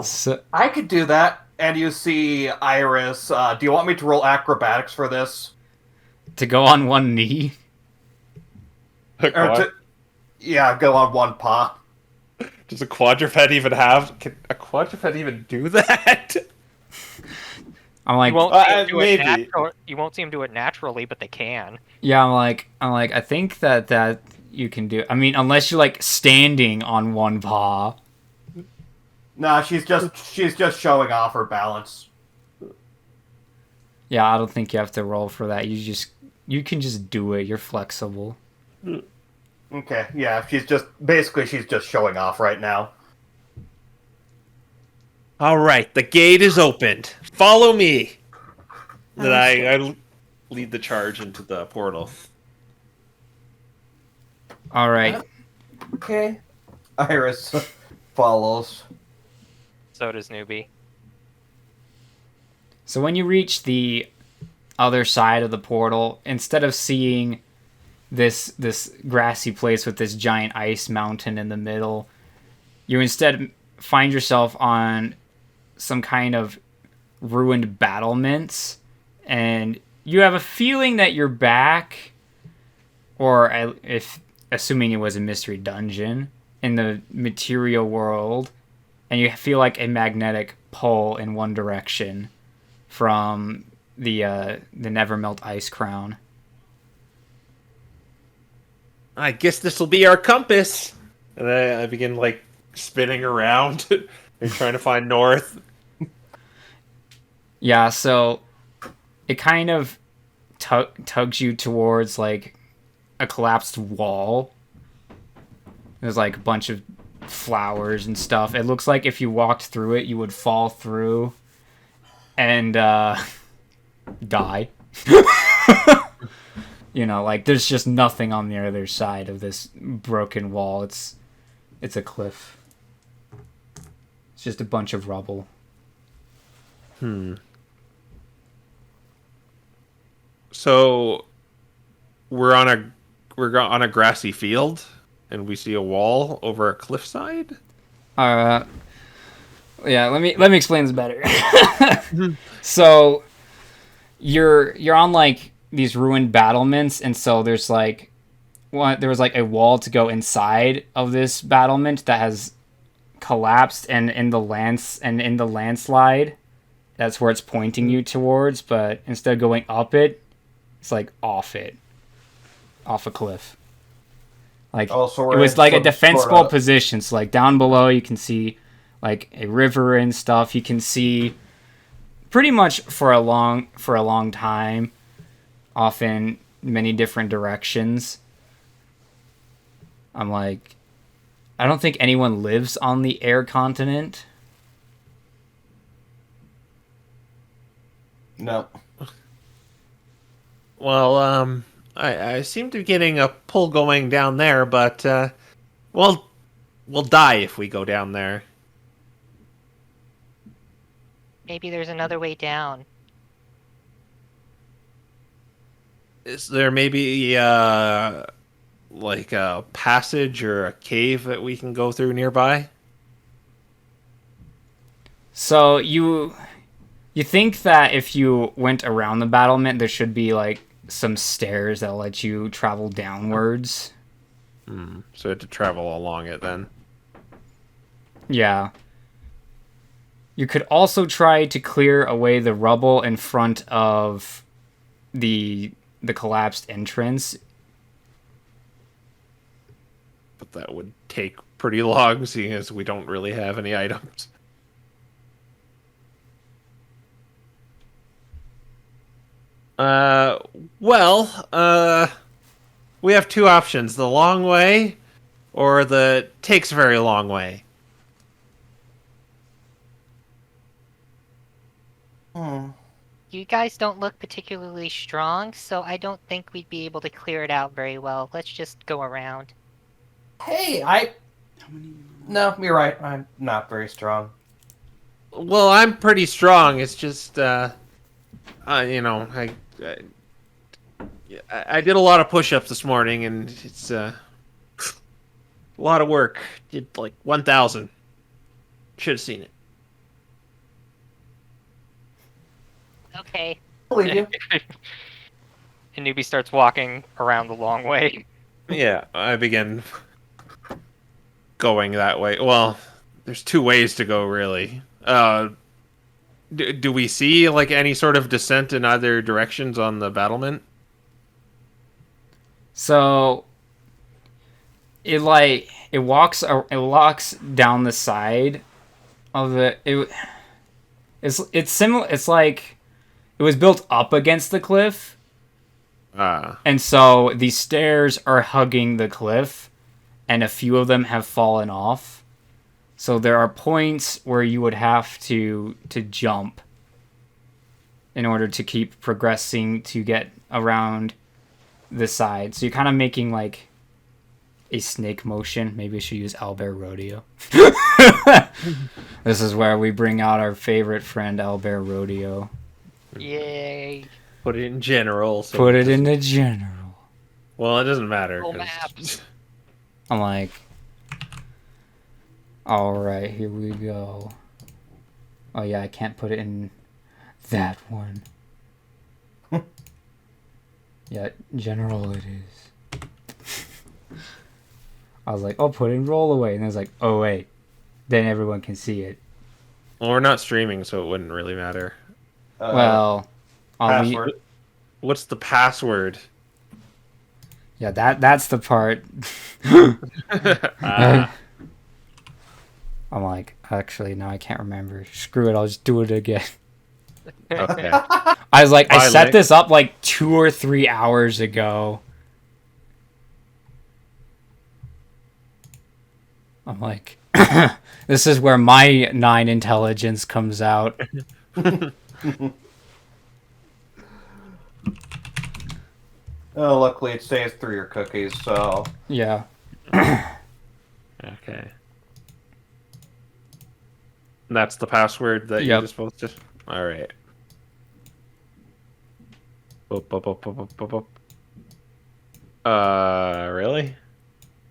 So, I could do that. And you see Iris. Do you want me to roll acrobatics for this? to go on one knee? Yeah, go on one paw. Does a quadruped even have? Can a quadruped even do that? I'm like, You won't see him do it maybe. You won't see him do it naturally, but they can. yeah, I'm like, I think that you can do. I mean, unless you're like standing on one paw. Nah, she's just showing off her balance. Yeah, I don't think you have to roll for that. You can just do it. You're flexible. Okay, yeah, she's just showing off right now. All right, the gate is opened. Follow me. Then I lead the charge into the portal. All right. Okay. Iris follows. So does Newbie. So when you reach the other side of the portal, instead of seeing this grassy place with this giant ice mountain in the middle, you instead find yourself on some kind of ruined battlements, and you have a feeling that you're back, or if assuming it was a mystery dungeon, in the material world, and you feel like a magnetic pull in one direction from the Nevermelt Ice Crown. I guess this will be our compass. And I begin like spinning around and trying to find north. Yeah, so it kind of tugs you towards like a collapsed wall. There's like a bunch of flowers and stuff. It looks like if you walked through it, you would fall through and die. You know, like there's just nothing on the other side of this broken wall. It's a cliff. It's just a bunch of rubble. So we're on a grassy field and we see a wall over a cliffside. Yeah, let me explain this better. So you're on like these ruined battlements, and so there was like a wall to go inside of this battlement that has collapsed, and in the landslide, that's where it's pointing you towards, but instead of going up it, it's like off a cliff. Like So it was like a defensible position. So like down below you can see like a river and stuff. You can see pretty much for a long time, often many different directions. I'm like, I don't think anyone lives on the air continent. No. Well, I seem to be getting a pull going down there, but we'll die if we go down there. Maybe there's another way down. Is there maybe like a passage or a cave that we can go through nearby? So you think that if you went around the battlement, there should be like some stairs that'll let you travel downwards. So I had to travel along it then. Yeah. You could also try to clear away the rubble in front of the collapsed entrance. But that would take pretty long, seeing as we don't really have any items. We have two options: the long way, or the takes a very long way. You guys don't look particularly strong, so I don't think we'd be able to clear it out very well. Let's just go around. Hey, No, you're right. I'm not very strong. Well, I'm pretty strong. It's just, I did a lot of push-ups this morning, and it's a lot of work. Did like 1,000. Should have seen it. Okay. Believe you. And Newbie starts walking around the long way. Yeah, I begin going that way. Well, there's two ways to go, really. Do we see like any sort of descent in either directions on the battlement? So it walks down the side of it. It's similar. It's like it was built up against the cliff, and so the stairs are hugging the cliff, and a few of them have fallen off. So there are points where you would have to jump in order to keep progressing to get around the side. So you're kind of making like a snake motion. Maybe we should use Albert Rodeo. This is where we bring out our favorite friend, Albert Rodeo. Yay. Put it in general. So Put it in the general. Well, it doesn't matter. Full 'cause- maps. I'm like, all right, here we go. Oh yeah, I can't put it in that one. Yeah, general it is. I was like, oh, put in roll away. And I was like, oh wait, then everyone can see it. Well, we're not streaming, so it wouldn't really matter. Well, I'll leave. Password. What's the password? Yeah, that's the part. Ah, I'm like, actually, no, I can't remember. Screw it, I'll just do it again. okay. I was like, I Bye, set Lick. this up like 2 or 3 hours ago. I'm like, this is where my 9 intelligence comes out. Oh, luckily it saves through your cookies, so... Yeah. Okay. That's the password that you're Yep. just supposed to. All right. Boop. Really?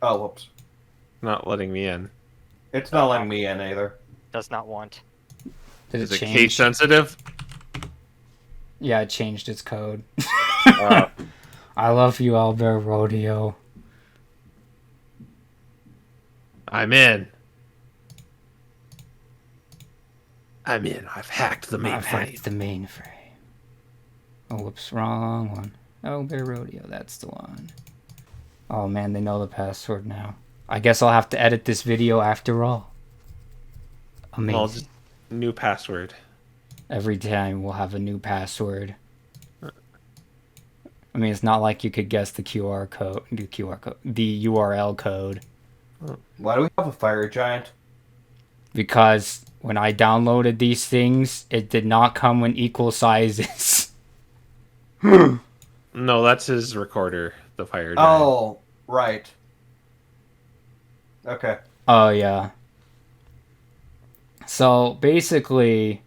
Oh, whoops. Not letting me in. It's not letting me in either. Does not want. Did Is it it case change? sensitive? Yeah, it changed its code. Uh, I love you, Albert Rodeo. I'm in. I've hacked the I've mainframe. hacked the mainframe. Oh, whoops, wrong one. Albert Rodeo, that's the one. Oh man, they know the password now. I guess I'll have to edit this video after all. Amazing. Well, just new password. Every time we'll have a new password. I mean, it's not like you could guess the QR code, the URL code, Why do we have a fire giant? because when I downloaded these things, it did not come in equal sizes. No, that's his recorder, the fire giant. Oh, right. Okay. Oh yeah. So basically,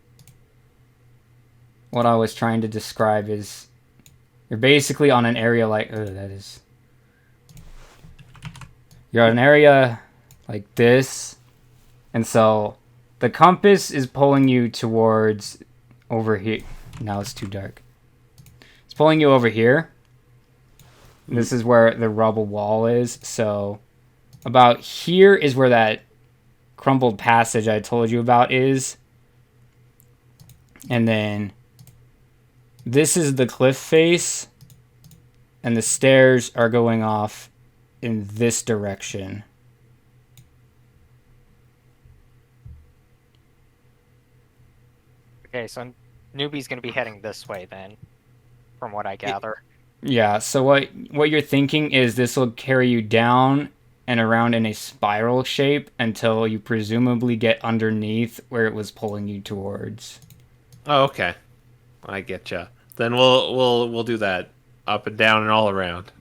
what I was trying to describe is, you're basically on an area like, you're on an area like this, and so the compass is pulling you towards over here. Now it's too dark. It's pulling you over here. This is where the rubble wall is. So about here is where that crumbled passage I told you about is. And then this is the cliff face, and the stairs are going off in this direction. Okay, so Newbie's gonna be heading this way then, from what I gather. Yeah, so what you're thinking is this will carry you down and around in a spiral shape until you presumably get underneath where it was pulling you towards. Oh, okay. I getcha. Then we'll do that up and down and all around.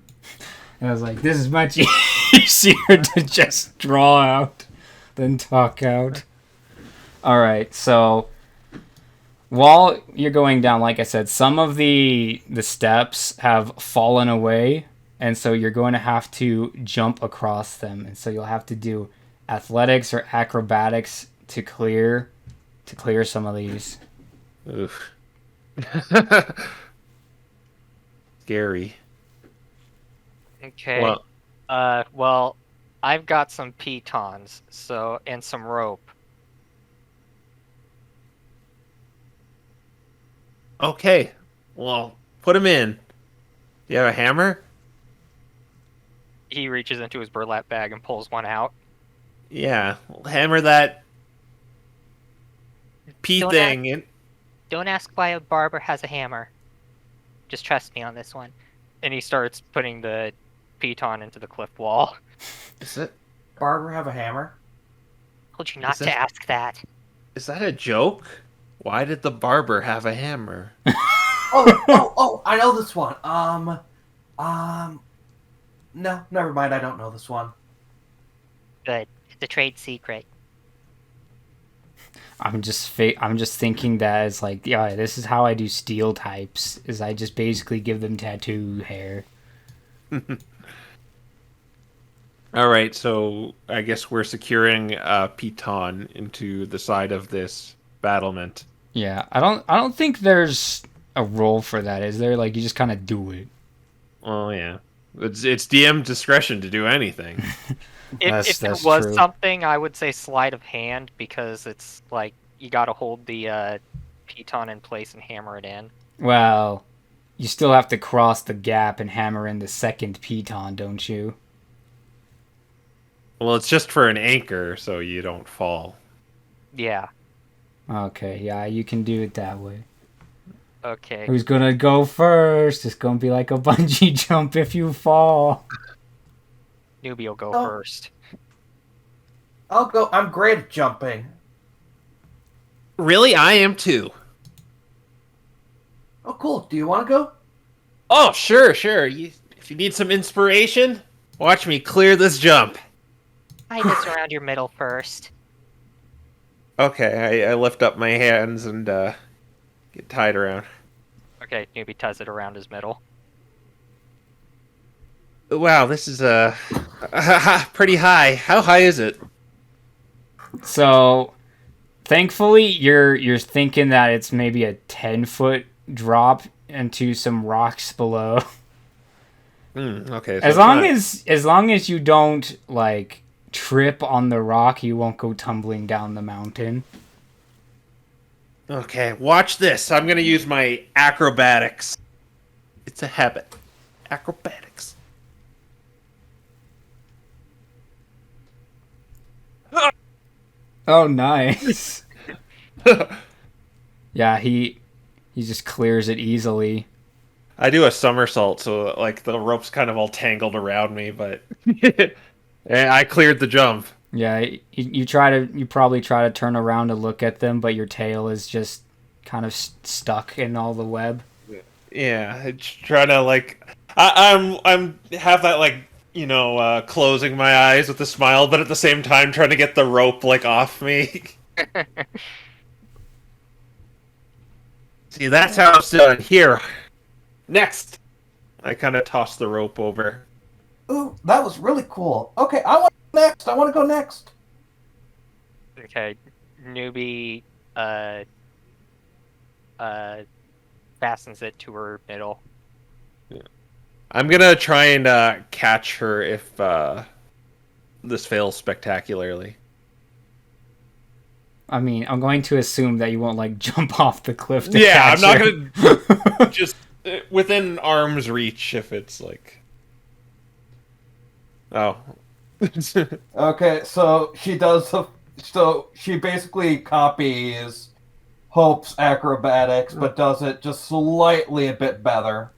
And I was like, this is much easier to just draw out than talk out. All right, so while you're going down, like I said, some of the steps have fallen away, and so you're going to have to jump across them. And so you'll have to do athletics or acrobatics to clear some of these. Oof. Scary. Okay. Well, Well, I've got some pitons, and some rope. okay. Well, put him in. You have a hammer? He reaches into his burlap bag and pulls one out. Yeah. We'll hammer that pea Don't thing in. Don't ask why a barber has a hammer. Just trust me on this one. And he starts putting the piton into the cliff wall. Is it? Barber have a hammer? Told you not Is to that- ask that. Is that a joke? Why did the barber have a hammer? Oh, I know this one. No, never mind, I don't know this one. Good. It's a trade secret. I'm just thinking that it's like, yeah, this is how I do steel types. Is I just basically give them tattoo hair. All right, so I guess we're securing a piton into the side of this battlement. Yeah, I don't think there's a role for that, is there? Like, you just kind of do it. Oh yeah, it's DM discretion to do anything. If there That's was true. something, I would say sleight of hand, because it's like you gotta hold the piton in place and hammer it in. Well, you still have to cross the gap and hammer in the second piton, don't you? Well, it's just for an anchor, so you don't fall. Yeah. Okay, yeah, you can do it that way. Okay. Who's gonna go first? It's gonna be like a bungee jump if you fall. Newbie will go Oh. first. I'll go. I'm great at jumping. Really, I am too. Oh, cool. Do you want to go? Oh, sure. If you need some inspiration, watch me clear this jump. Tie this around your middle first. Okay, I lift up my hands and get tied around. Okay, Newbie ties it around his middle. Wow, this is pretty high. How high is it? So, thankfully, you're thinking that it's maybe a 10-foot drop into some rocks below. Okay. So As it's long not- as long as you don't like trip on the rock, you won't go tumbling down the mountain. Okay, watch this. I'm gonna use my acrobatics. It's a habit. Acrobatics. Oh, nice. Yeah, he just clears it easily. I do a somersault, so like the rope's kind of all tangled around me, but and I cleared the jump. Yeah, you probably try to turn around to look at them, but your tail is just kind of stuck in all the web. Yeah, it's trying to like I'm have that like closing my eyes with a smile, but at the same time trying to get the rope like off me. See, that's how it's done here. Next, I kind of toss the rope over. Ooh, that was really cool. Okay, I want next. I want to go next. Okay, Newbie fastens it to her middle. I'm gonna try and catch her if this fails spectacularly. I mean, I'm going to assume that you won't like jump off the cliff to Yeah, I'm catch not her. gonna just within arm's reach if it's like. Oh. Okay, so she does the. So she basically copies Hope's acrobatics, but does it just slightly a bit better.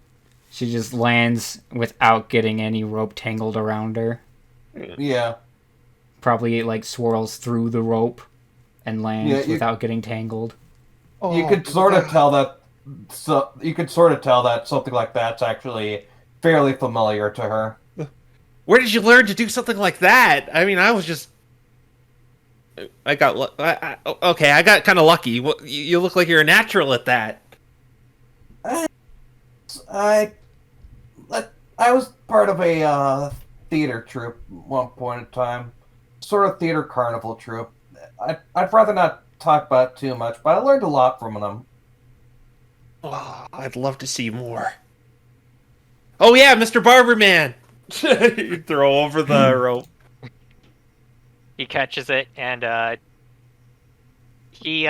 She just lands without getting any rope tangled around her. Yeah. Probably like swirls through the rope and lands without getting tangled. You could sort of tell that. So you could sort of tell that something like that's actually fairly familiar to her. Where did you learn to do something like that? I mean, I was just. I got. Okay, I got kind of lucky. You look like you're a natural at that. I I was part of a theater troupe at one point in time, sort of theater carnival troupe. I'd rather not talk about it too much, but I learned a lot from them. Oh, I'd love to see more. Oh yeah, Mr. Barberman. You throw over the rope. He catches it, and he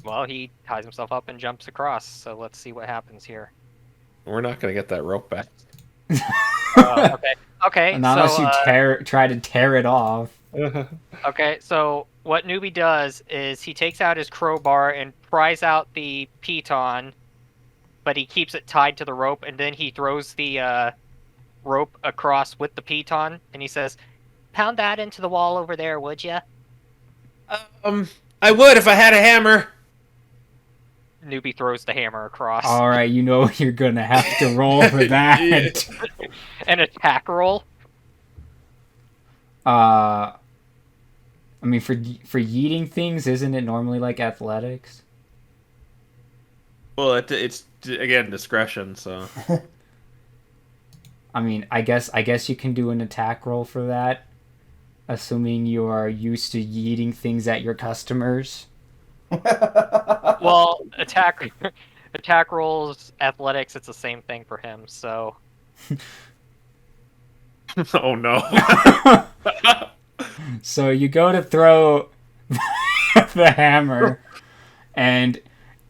well, he ties himself up and jumps across. So let's see what happens here. We're not gonna get that rope back. Okay. Okay. Not so, unless you try to tear it off. Okay, so what Newbie does is he takes out his crowbar and pries out the piton, but he keeps it tied to the rope, and then he throws the rope across with the piton, and he says, Pound that into the wall over there, would ya? I would if I had a hammer. Newbie throws the hammer across. All right, you know you're gonna have to roll for that. An attack roll. I mean, for yeeting things, isn't it normally like athletics? Well, it's again discretion. So I mean, I guess you can do an attack roll for that, assuming you are used to yeeting things at your customers. Well, attack rolls, athletics, it's the same thing for him, so... oh no. So you go to throw the hammer, and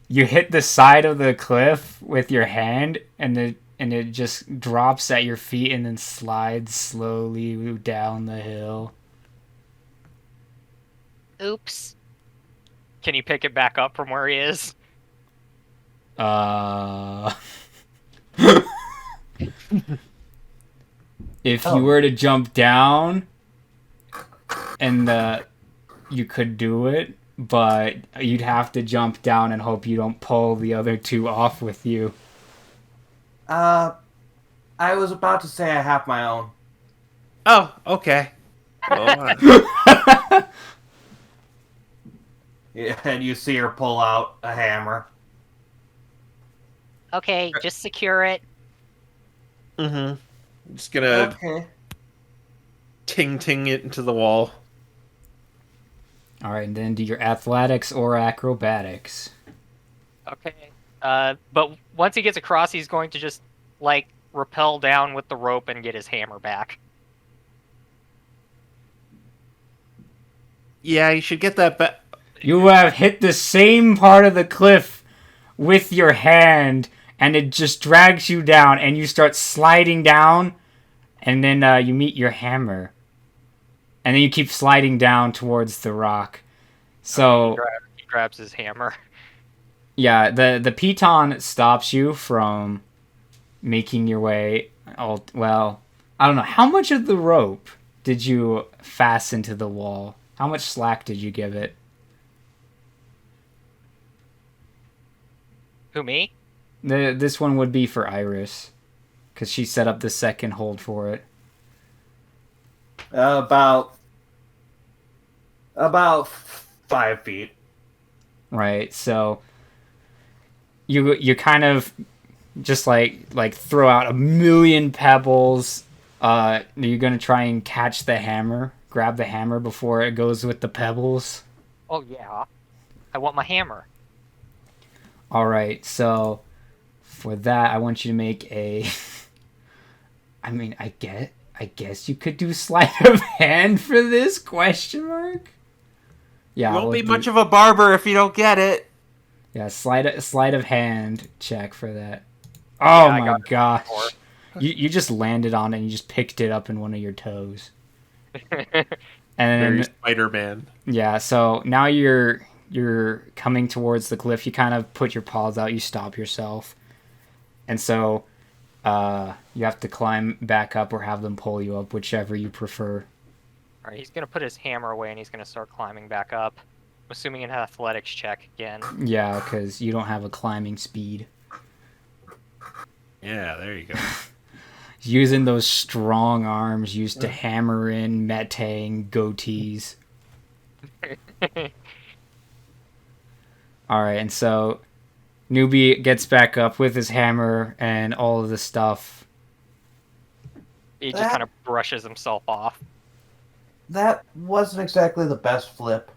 you hit the side of the cliff with your hand, and it just drops at your feet and then slides slowly down the hill. Oops. Can you pick it back up from where he is? If you were to jump down, and you could do it, but you'd have to jump down and hope you don't pull the other two off with you. I was about to say I have my own. Oh, okay. Oh, Yeah, and you see her pull out a hammer. Okay, just secure it. mm-hmm. I'm just gonna ting it into the wall. All right, and then do your athletics or acrobatics. Okay. But once he gets across, he's going to just, like, rappel down with the rope and get his hammer back. Yeah, you should get that back. You have hit the same part of the cliff with your hand, and it just drags you down, and you start sliding down, and then you meet your hammer. And then you keep sliding down towards the rock. So He grabs his hammer. yeah, the piton stops you from making your way. Well, I don't know. How much of the rope did you fasten to the wall? How much slack did you give it? Who, me? This one would be for Iris, because she set up the second hold for it. About 5 feet. Right, so you kind of just like throw out a million pebbles. You're gonna try and catch the hammer, grab the hammer before it goes with the pebbles. Oh, yeah. I want my hammer. All right, so for that, I want you to make a. I mean, I I guess you could do sleight of hand for this question mark. Yeah, You won't we'll be do- much of a barber if you don't get it. Yeah, sleight of hand check for that. Oh I my got it gosh. before. You just landed on it and you just picked it up in one of your toes. Very And Spider-Man. yeah, so now you're coming towards the cliff. You kind of put your paws out, you stop yourself. And so you have to climb back up or have them pull you up, whichever you prefer. All right, he's gonna put his hammer away and he's gonna start climbing back up. I'm assuming an athletics check again. Yeah, because you don't have a climbing speed. Yeah, there you go. Using those strong arms used to hammer in Metang goatees. Alright, and so Newbie gets back up with his hammer and all of the stuff. He just kind of brushes himself off. That wasn't exactly the best flip.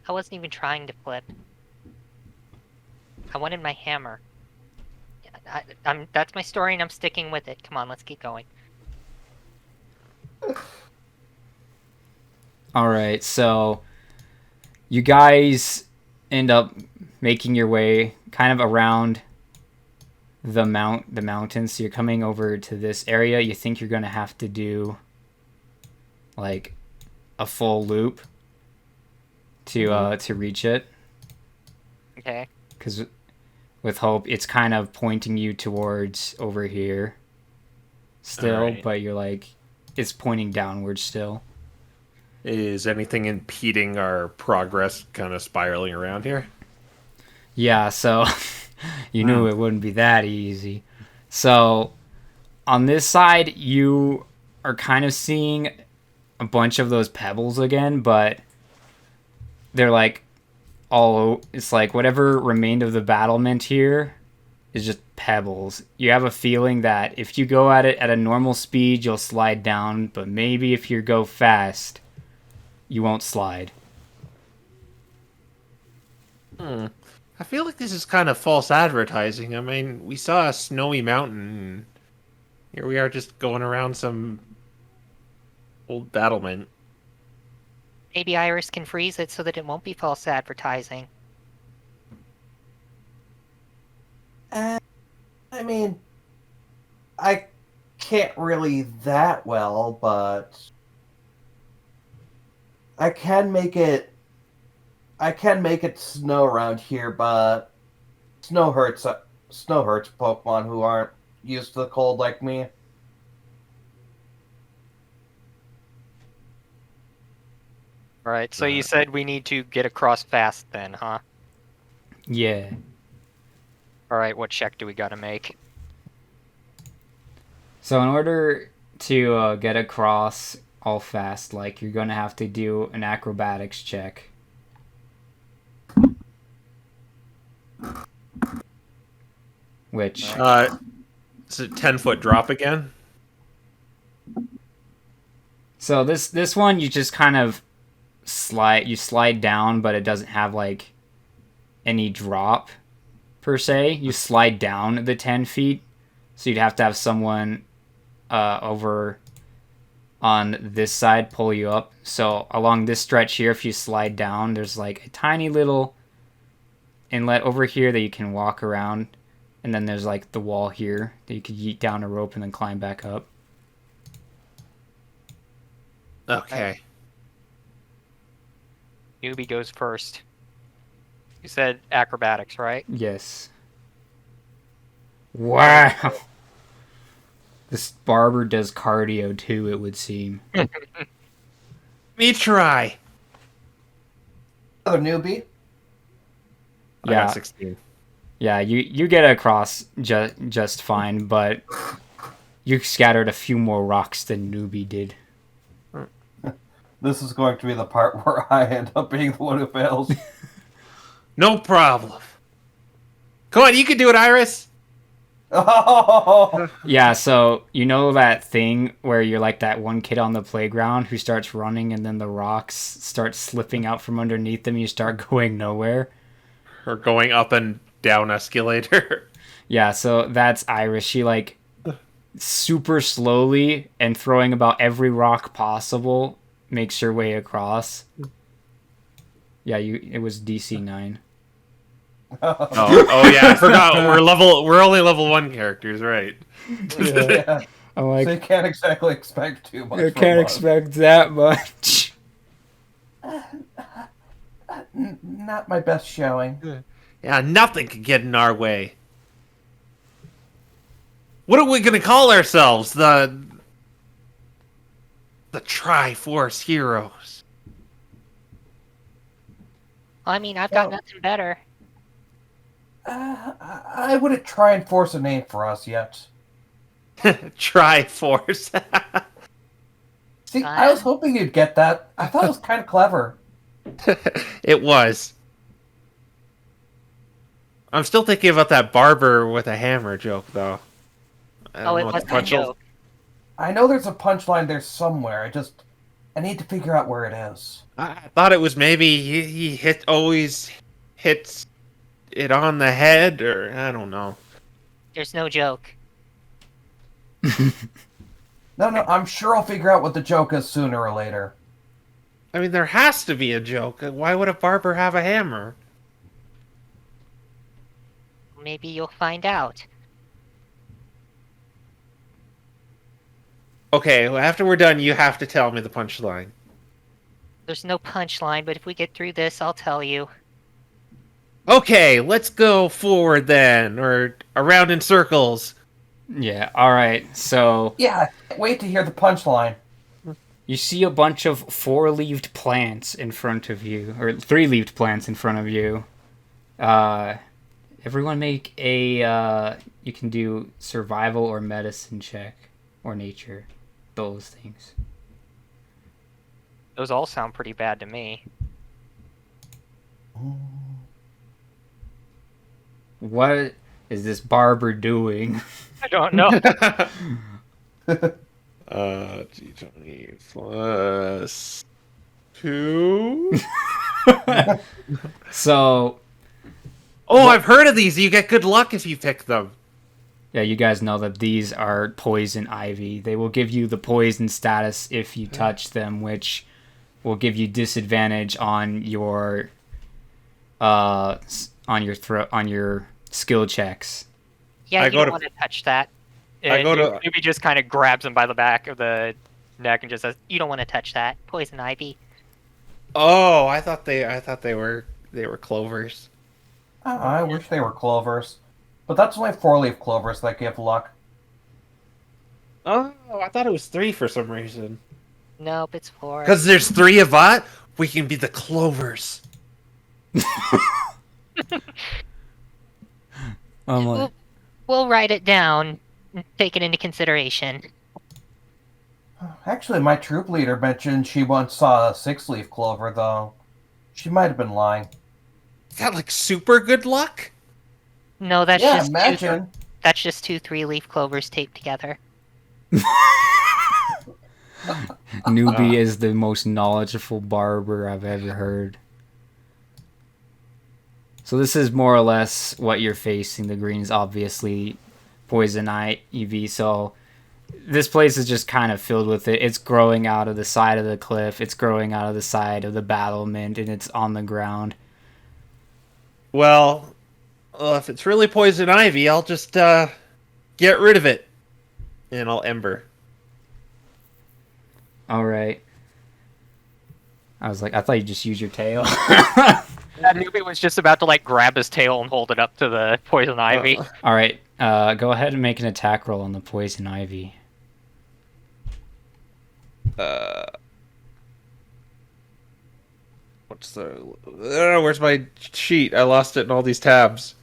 I wasn't even trying to flip. I wanted my hammer. That's my story, and I'm sticking with it. Come on, let's keep going. Alright, so you guys end up making your way kind of around the mountains. So you're coming over to this area. You think you're going to have to do like a full loop to reach it. Okay. Because with Hope, it's kind of pointing you towards over here still, Alright. but you're like, it's pointing downwards still. Is anything impeding our progress kind of spiraling around here? Yeah, so you knew it wouldn't be that easy. So on this side, you are kind of seeing a bunch of those pebbles again, but they're like it's like whatever remained of the battlement here is just pebbles. You have a feeling that if you go at it at a normal speed, you'll slide down, but maybe if you go fast, you won't slide. I feel like this is kind of false advertising. I mean, we saw a snowy mountain, and here we are just going around some old battlement. Maybe Iris can freeze it so that it won't be false advertising. I mean, I can't really that well, but I can make it snow around here, but snow hurts Pokemon who aren't used to the cold like me. All right. So you said we need to get across fast, then, huh? Yeah. All right. What check do we got to make? So in order to get across all fast, like, you're going to have to do an acrobatics check. Which, It's a 10-foot drop again. so this one you just kind of slide down, but it doesn't have like any drop per se. You slide down the 10 feet, so you'd have to have someone over on this side pull you up. So along this stretch here, if you slide down, there's like a tiny little inlet over here that you can walk around, and then there's like the wall here that you could yeet down a rope and then climb back up. Okay. Newbie goes first. You said acrobatics, right? Yes. Wow. This barber does cardio too, it would seem. Me try. Another newbie. I Yeah. got 16. Yeah, you get across just fine, but you scattered a few more rocks than Newbie did. This is going to be the part where I end up being the one who fails. No problem. Come on, you can do it, Iris. Oh! Yeah, so you know that thing where you're like that one kid on the playground who starts running and then the rocks start slipping out from underneath them, you start going nowhere? Or going up and down escalator. Yeah, so that's Iris. She like super slowly and throwing about every rock possible makes your way across. Yeah, it was DC 9. Oh yeah, I forgot. We're only level 1 characters, right? Yeah. I'm like, So you can't exactly expect too much. I from can't us. expect that much. Not my best showing. Yeah, nothing can get in our way. What are we gonna call ourselves? The Triforce Heroes. I mean, I've got Well- nothing better. I wouldn't try and force a name for us yet. Triforce. See, I was hoping you'd get that. I thought it was kind of clever. It was. I'm still thinking about that barber with a hammer joke, though. I don't Oh, know it what was the a punch- joke. I know there's a punchline there somewhere. I need to figure out where it is. I thought it was maybe he always hits it on the head, or I don't know. There's no joke. No, I'm sure I'll figure out what the joke is sooner or later. I mean, there has to be a joke. Why would a barber have a hammer? Maybe you'll find out. Okay, well, after we're done, you have to tell me the punchline. There's no punchline, but if we get through this, I'll tell you. Okay, let's go forward then, or around in circles. Yeah, alright, so Yeah, I can't wait to hear the punchline. you see a bunch of 4-leaved plants in front of you, or 3-leaved plants in front of you. Everyone make a, you can do survival or medicine check, or nature, those things. Those all sound pretty bad to me. What is this barber doing? I don't know. D20 plus 2. So, Oh, I've heard of these. You get good luck if you pick them. yeah, you guys know that these are poison ivy. They will give you the poison status if you touch them, which will give you disadvantage on your on your skill checks. Yeah, I you go don't to- want to touch that. I And go to- Maybe just kind of grabs him by the back of the neck and just says, You don't want to touch that. Poison ivy. Oh, I thought they were clovers. I wish they were clovers. But that's only 4-leaf clovers that give luck. Oh, I thought it was 3 for some reason. Nope, it's 4. Because there's 3 of us, we can be the clovers. I'm like, We'll write it down and take it into consideration. Actually, my troop leader mentioned she once saw a 6-leaf clover, though. She might have been lying. Is that like super good luck? No, that's Yeah, just imagine. that's just 2 3-leaf clovers taped together. Newbie is the most knowledgeable barber I've ever heard. So this is more or less what you're facing. The green is obviously poison ivy, so this place is just kind of filled with it. It's growing out of the side of the cliff. It's growing out of the side of the battlement, and it's on the ground. Well, if it's really poison ivy, I'll just get rid of it. And I'll ember. All right. I was like, I thought you just used your tail. that newbie was just about to like grab his tail and hold it up to the poison ivy. All right. Go ahead and make an attack roll on the poison ivy. What's the... where's my sheet? I lost it in all these tabs.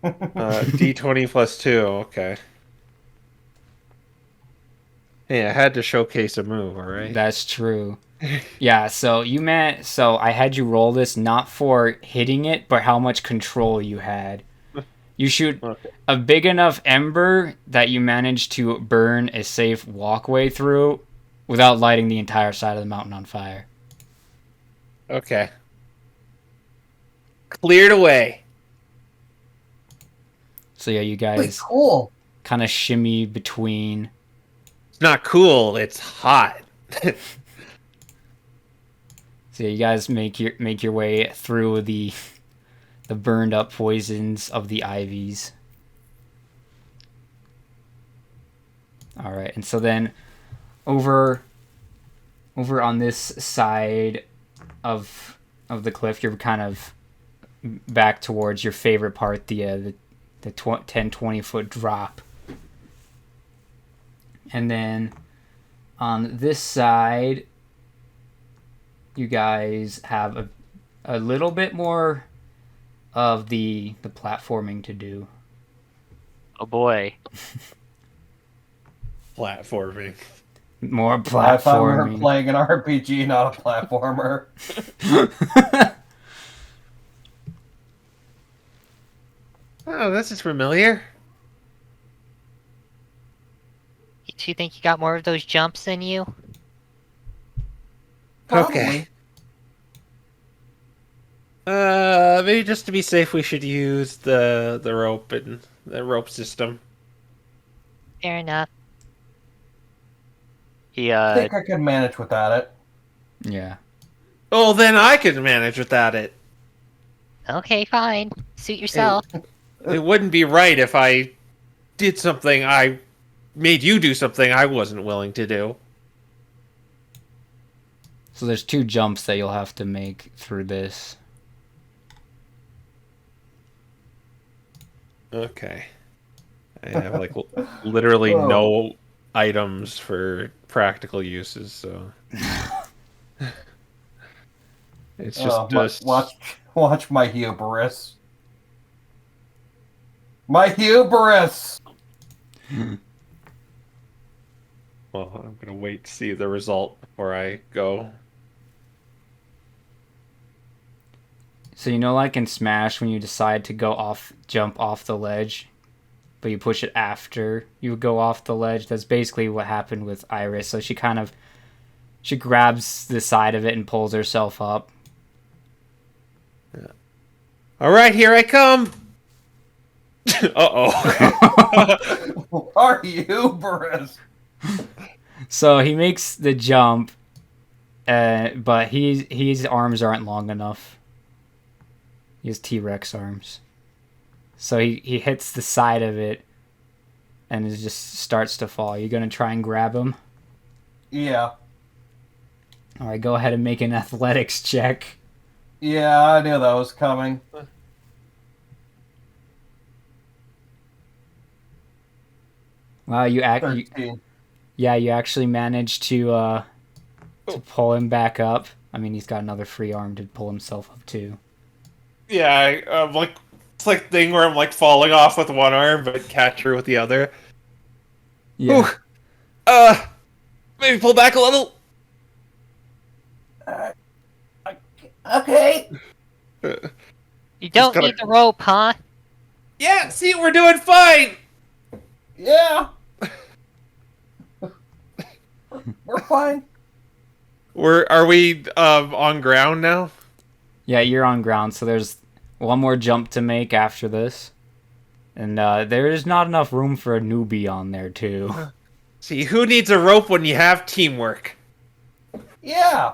D20 plus 2, okay. Hey, I had to showcase a move, alright? That's true. Yeah, so so I had you roll this not for hitting it, but how much control you had. You shoot Okay. a big enough ember that you managed to burn a safe walkway through without lighting the entire side of the mountain on fire. Okay. Cleared away. So yeah, you Really guys cool. kind of shimmy between. It's not cool. It's hot. So you guys make your way through the burned up poisons of the ivies. All right, and so then over on this side of the cliff, you're kind of back towards your favorite part, the 10-20 foot drop. And then on this side, you guys have a little bit more of the platforming to do. Oh boy. Platforming. More I thought we were platforming. playing an RPG, not a platformer. Oh, this is familiar. You two think you got more of those jumps in you? Okay. Maybe just to be safe, we should use the rope and the rope system. Fair enough. He I think I could manage without it. Yeah. Oh, then I can manage without it. Okay, fine. Suit yourself. It wouldn't be right if I did something I made you do something I wasn't willing to do. So there's 2 jumps that you'll have to make through this. Okay. I have like literally no items for practical uses, so it's just Watch my hubris. My hubris. Well, I'm gonna wait to see the result before I go. So you know, like in Smash, when you decide to jump off the ledge, but you push it after you go off the ledge. That's basically what happened with Iris. So she grabs the side of it and pulls herself up. Yeah. All right, here I come. Uh-oh. Our hubris. So he makes the jump, but his arms aren't long enough. He has T-Rex arms. So he hits the side of it, and it just starts to fall. You gonna try and grab him? Yeah. All right, go ahead and make an athletics check. Yeah, I knew that was coming. Wow, you 13. you actually managed to pull him back up. I mean, he's got another free arm to pull himself up too. Yeah, it's like thing where I'm like falling off with one arm, but catch her with the other. Yeah. Ooh. Maybe pull back a little. Okay. You don't gotta- need the rope, huh? Yeah, see, we're doing fine. Yeah. We're fine. Are we on ground now? Yeah, you're on ground, so there's one more jump to make after this. And there is not enough room for a newbie on there, too. See, who needs a rope when you have teamwork? Yeah.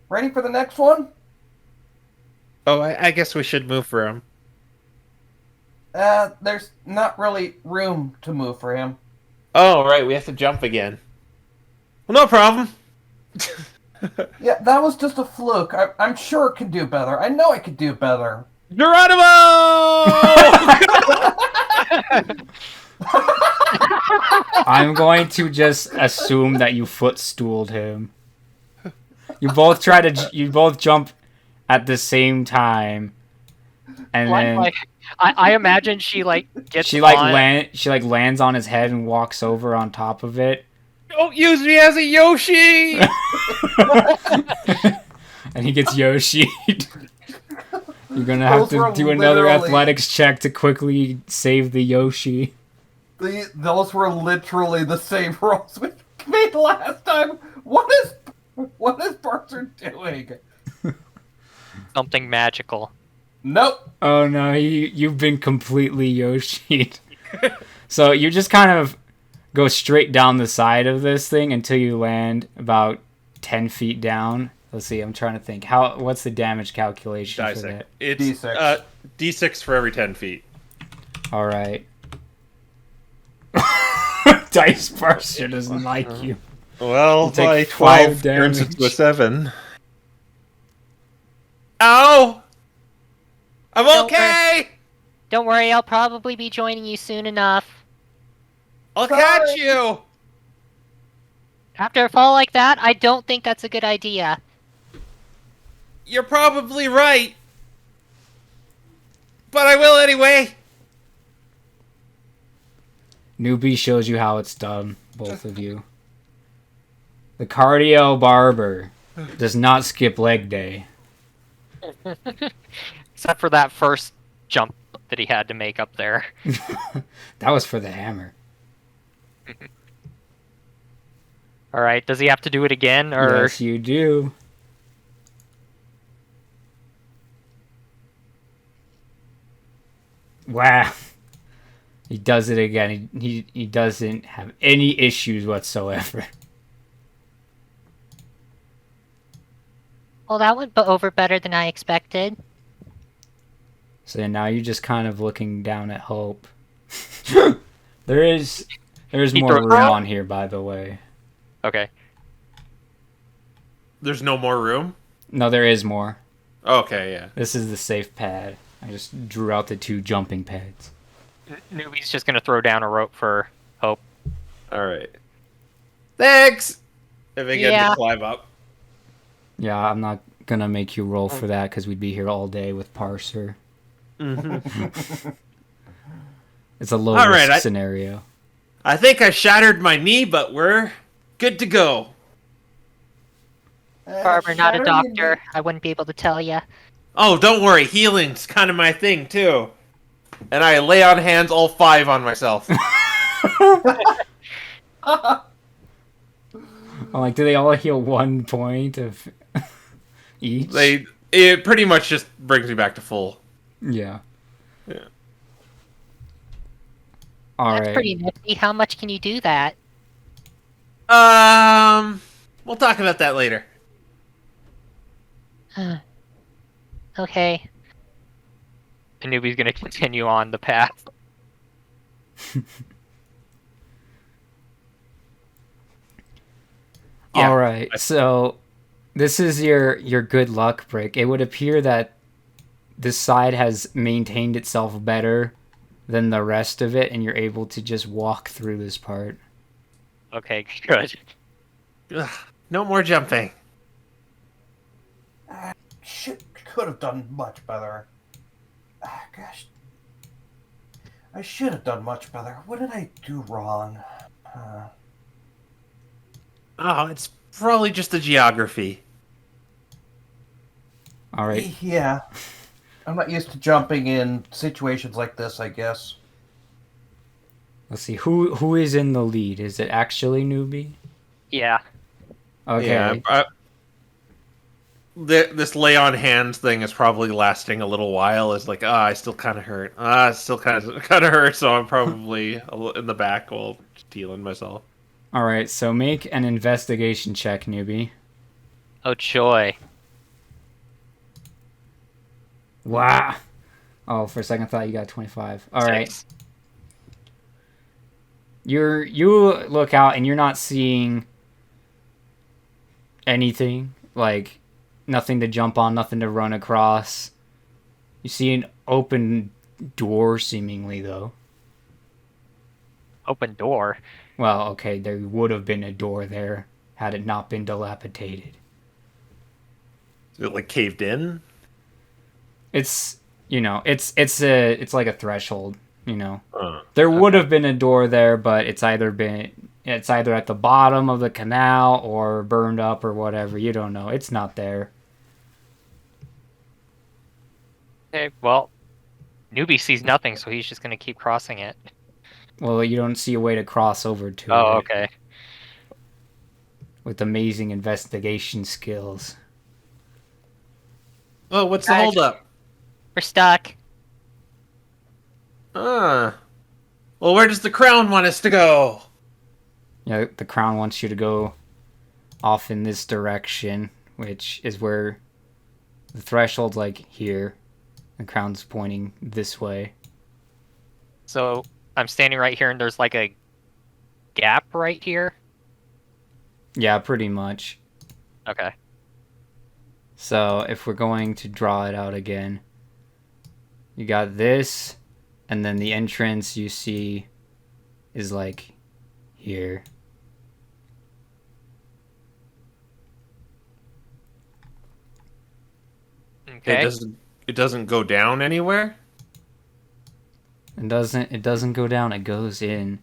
Ready for the next one? Oh, I guess we should move for him. There's not really room to move for him. Oh, right, we have to jump again. Well, no problem. Yeah, that was just a fluke. I'm sure it can do better. I know it could do better. Geronimo! I'm going to just assume that you footstooled him. You both jump at the same time, and then I imagine she gets she on. lands on his head and walks over on top of it. Don't use me as a Yoshi! And he gets Yoshi'd. You're gonna have to do another athletics check to quickly save the Yoshi. Those were literally the same rolls we made last time. What is Barter doing? Something magical. Nope. Oh no, you've been completely Yoshi'd. So you just kind of go straight down the side of this thing until you land about 10 feet down. Let's see, I'm trying to think. What's the damage calculation for Dissect. that? It's D6. D6 for every 10 feet. All right. Dice Parser doesn't like you. Well, You take my 5 12 turns damage. into a 7. Ow! I'm Don't okay! Don't worry, I'll probably be joining you soon enough. I'll catch you! After a fall like that, I don't think that's a good idea. You're probably right. But I will anyway. Newbie shows you how it's done, both of you. The cardio barber does not skip leg day. Except for that first jump that he had to make up there. That was for the hammer. All right, does he have to do it again, or Yes, you do. Wow. He does it again. He doesn't have any issues whatsoever. Well, that went over better than I expected. So now you're just kind of looking down at Hope. There's He more throws- room on here, by the way. okay? There's no more room? No, there is more. Okay, yeah. This is the safe pad. I just drew out the 2 jumping pads. Newbie's just gonna throw down a rope for Hope. Alright. Thanks! If I get Yeah. to climb up. Yeah, I'm not gonna make you roll for that because we'd be here all day with Parser. It's a low All risk right, scenario. I think I shattered my knee, but we're good to go. Barber, not a doctor. I wouldn't be able to tell you. Oh, don't worry. Healing's kind of my thing, too. And I lay on hands all 5 on myself. I'm like, do they all heal 1 point of each? It pretty much just brings me back to full. Yeah. Yeah. All That's right. pretty nifty. How much can you do that? We'll talk about that later. Okay. And Newbie's gonna continue on the path. Yeah. All right. So this is your good luck brick. It would appear that this side has maintained itself better than the rest of it, and you're able to just walk through this part. Okay, good. Ugh, no more jumping. Could have done much better. Gosh. I should have done much better. What did I do wrong? Oh, it's probably just the geography. All right. Yeah. I'm not used to jumping in situations like this, I guess. Let's see. Who is in the lead? Is it actually Newbie? Yeah. Okay. Yeah, this lay on hands thing is probably lasting a little while. It's like, I still kind of hurt. It still kind of hurt, so I'm probably in the back while just healing myself. All right. So make an investigation check, Newbie. Oh joy. Wow. Oh, for a second I thought you got 25. All right. 6. You look out and you're not seeing anything, like nothing to jump on, nothing to run across. You see an open door seemingly though. Open door. Well, okay, there would have been a door there had it not been dilapidated. Is it like caved in? It's it's like a threshold, Uh, There would have been a door there, but it's either at the bottom of the canal or burned up or whatever. You don't know. It's not there. Okay, well, Newbie sees nothing, so he's just gonna keep crossing it. Well, you don't see a way to cross over to Oh, it okay. with amazing investigation skills. oh, what's the Guys. holdup? We're stuck. Ah. Well, where does the crown want us to go? Yeah, the crown wants you to go off in this direction, which is where the threshold's like here. The crown's pointing this way. So I'm standing right here, and there's like a gap right here. Yeah, pretty much. Okay. So if we're going to draw it out again, you got this, and then the entrance you see is like here. Okay. It doesn't go down anywhere? It doesn't go down, it goes in.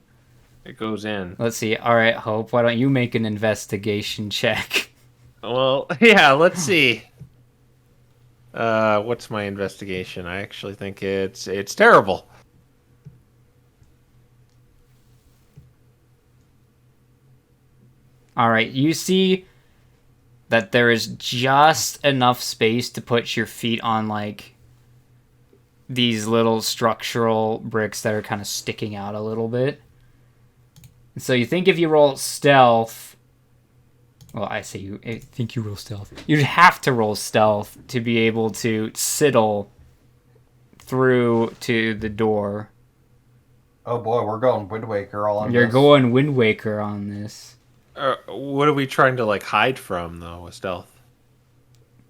It goes in. Let's see. All right, Hope, why don't you make an investigation check? Well, yeah, let's see. What's my investigation? I actually think it's terrible. All right, you see that there is just enough space to put your feet on like these little structural bricks that are kind of sticking out a little bit. And so you think if you roll stealth, well, I think you roll stealth. You'd have to roll stealth to be able to sidle through to the door. Oh boy, we're going Wind Waker all on You're this. going Wind Waker on this. What are we trying to like hide from though with stealth?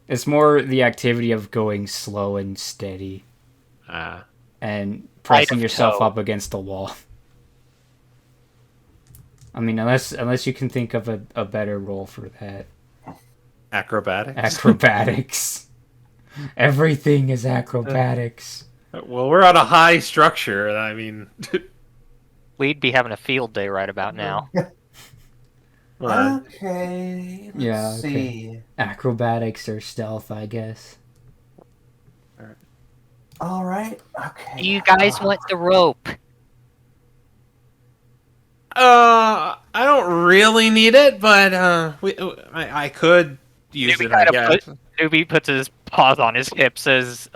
It's more the activity of going slow and steady Ah. and pressing of yourself toe. up against the wall. I mean, unless you can think of a better role for that. Acrobatics? Acrobatics. Everything is acrobatics. Well, we're on a high structure. I mean, We'd be having a field day right about now. Okay, let's Yeah, okay. see. Acrobatics or stealth, I guess. All right, okay. Do you guys want the rope? I don't really need it, but I could use it. I guess. Newbie puts his paws on his hips as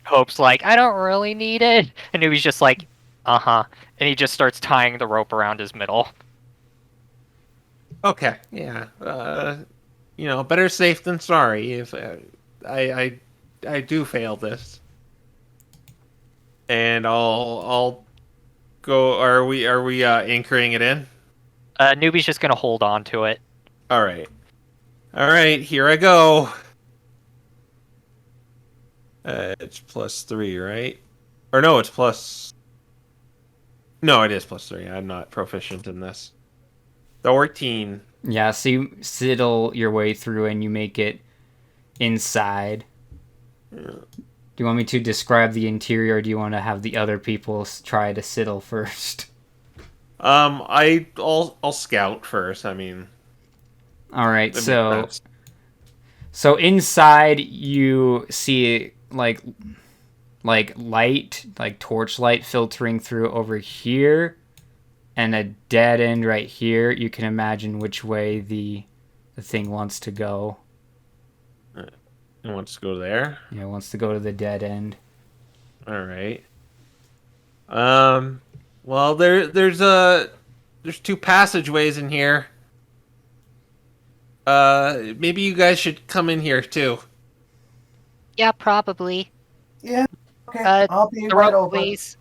Hope's like, I don't really need it. And Newbie's just like, uh-huh. And he just starts tying the rope around his middle. Okay, yeah. Better safe than sorry. If I do fail this, and I'll go. Are we anchoring it in? Newbie's just gonna hold on to it. All right. Here I go. It's +3, right? Or no, it's plus. No, it is +3. I'm not proficient in this. 14. Yeah, so you sidle your way through and you make it inside. Yeah. Do you want me to describe the interior, or do you want to have the other people try to sidle first? I'll scout first. I mean, All right, that so makes sense. so inside you see like light, like torchlight filtering through over here, and a dead end right here. You can imagine which way the thing wants to go. It wants to go there. Yeah, it wants to go to the dead end. All right. Well, there's 2 passageways in here. Maybe you guys should come in here too. Yeah, probably. Yeah, okay. I'll be The right rope, over. please.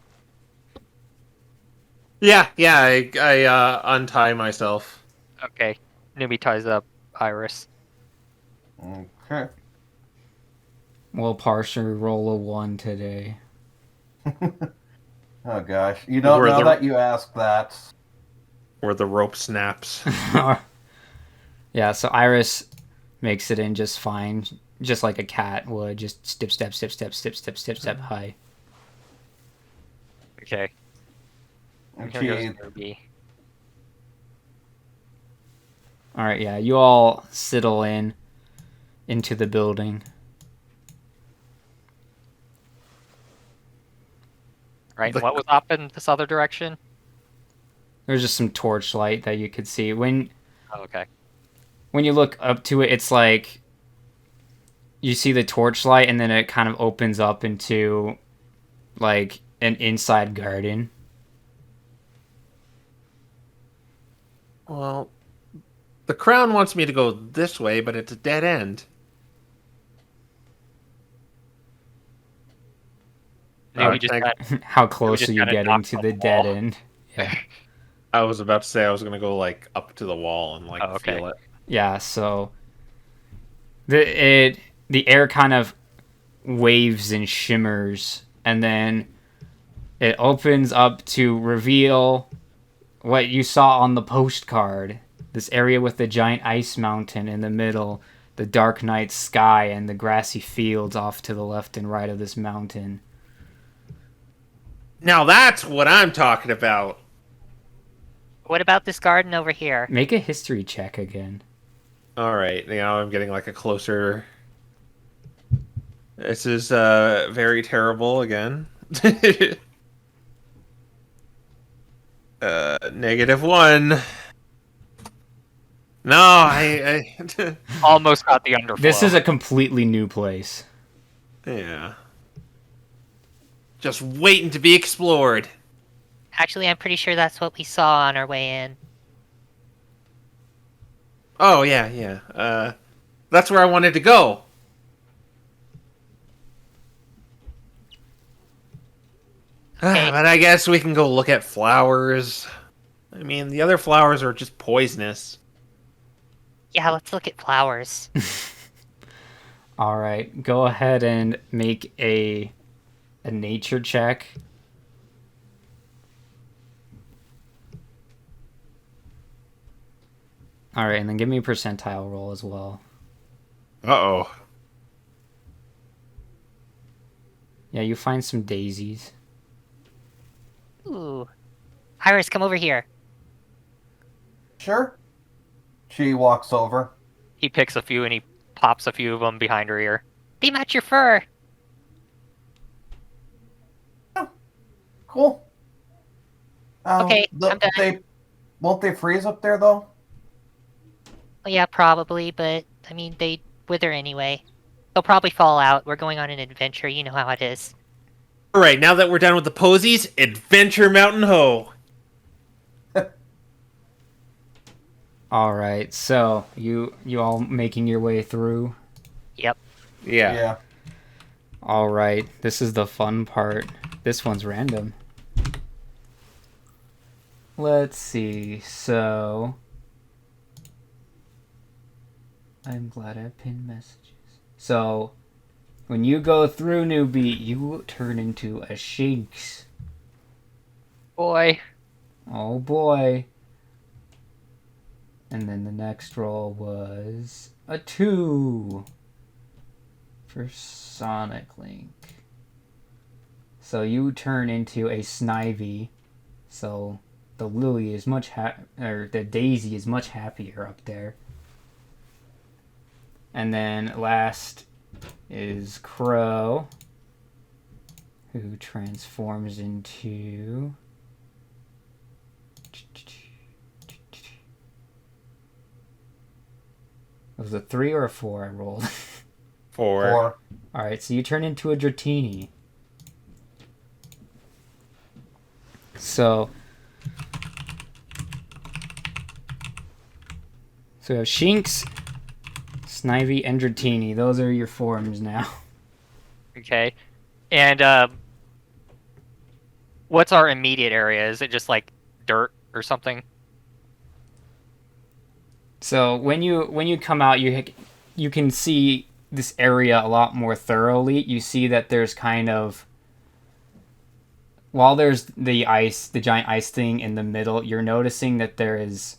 Yeah. I untie myself. Okay. Newbie ties up Iris. Okay. We'll parser roll a 1 today. Oh gosh, you don't Were know the- that you asked that. Where the rope snaps. Yeah, so Iris makes it in just fine, just like a cat would, just step, high. Okay. And Here she, goes Newbie. All right, yeah, you all sidle into the building. Right. The- And what was up in this other direction? There's just some torchlight that you could see. When Oh, okay. you look up to it, it's like you see the torchlight, and then it kind of opens up into like an inside garden. Well, the crown wants me to go this way, but it's a dead end. Maybe Alright, just got, How close just are you gotta getting knock to on the the dead wall. end? Yeah. I was about to say I was gonna go like up to the wall and like Oh, okay. feel it. Yeah, so the air kind of waves and shimmers, and then it opens up to reveal what you saw on the postcard. This area with the giant ice mountain in the middle, the dark night sky, and the grassy fields off to the left and right of this mountain. Now that's what I'm talking about. What about this garden over here? Make a history check again. Alright, now I'm getting like a closer. This is very terrible again. -1. No, I Almost got the underflow. This is a completely new place. yeah. Just waiting to be explored. Actually, I'm pretty sure that's what we saw on our way in. Oh yeah, yeah. That's where I wanted to go. Okay. But I guess we can go look at flowers. I mean, the other flowers are just poisonous. Yeah, let's look at flowers. All right, go ahead and make a nature check. All right, and then give me a percentile roll as well. Uh-oh. Yeah, you find some daisies. Ooh. Iris, come over here. Sure. She walks over. He picks a few and he pops a few of them behind her ear. They match your fur. Cool. Okay, I'm done. Won't they freeze up there though? Well, yeah, probably, but I mean, they wither anyway. They'll probably fall out. We're going on an adventure. You know how it is. Alright, now that we're done with the posies, Adventure Mountain Ho! All right, so you all making your way through. Yep. Yeah. All right, this is the fun part. This one's random. Let's see. So I'm glad I pinned messages. So when you go through newbie, you turn into a Shinx. Boy. Oh boy. And then the next roll was a 2 for Sonic Link. So you turn into a Snivy. So the Lily is much or the Daisy is much happier up there. And then last is Crow, who transforms into was it a 3 or a 4 I rolled? 4. Alright, so you turn into a Dratini. So we have Shinx, Snivy, and Dratini. Those are your forms now. Okay. And what's our immediate area? Is it just like dirt or something? So when you come out, you can see this area a lot more thoroughly. You see that there's kind of, while there's the giant ice thing in the middle, you're noticing that there is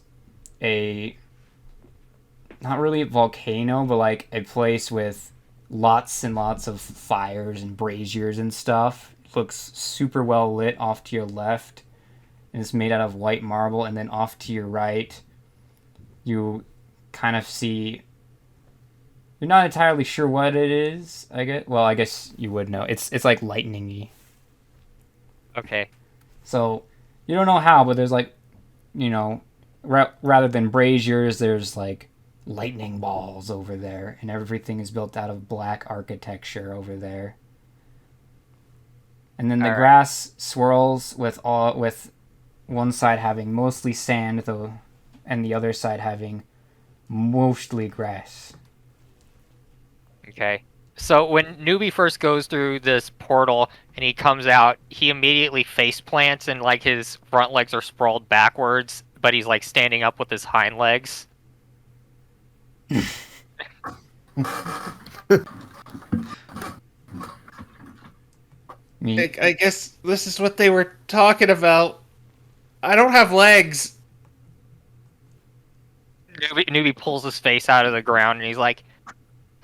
a, not really a volcano, but like a place with lots and lots of fires and braziers and stuff. It looks super well lit off to your left, and it's made out of white marble. And then off to your right, you kind of see, you're not entirely sure what it is. I guess you would know. It's like lightning-y. Okay. So you don't know how, but there's like, rather than braziers, there's like lightning balls over there, and everything is built out of black architecture over there. And then the grass swirls with one side having mostly sand, though and the other side having mostly grass. Okay. So when Newbie first goes through this portal and he comes out, he immediately face plants and like his front legs are sprawled backwards, but he's like standing up with his hind legs. I guess this is what they were talking about. I don't have legs. Newbie pulls his face out of the ground and he's like,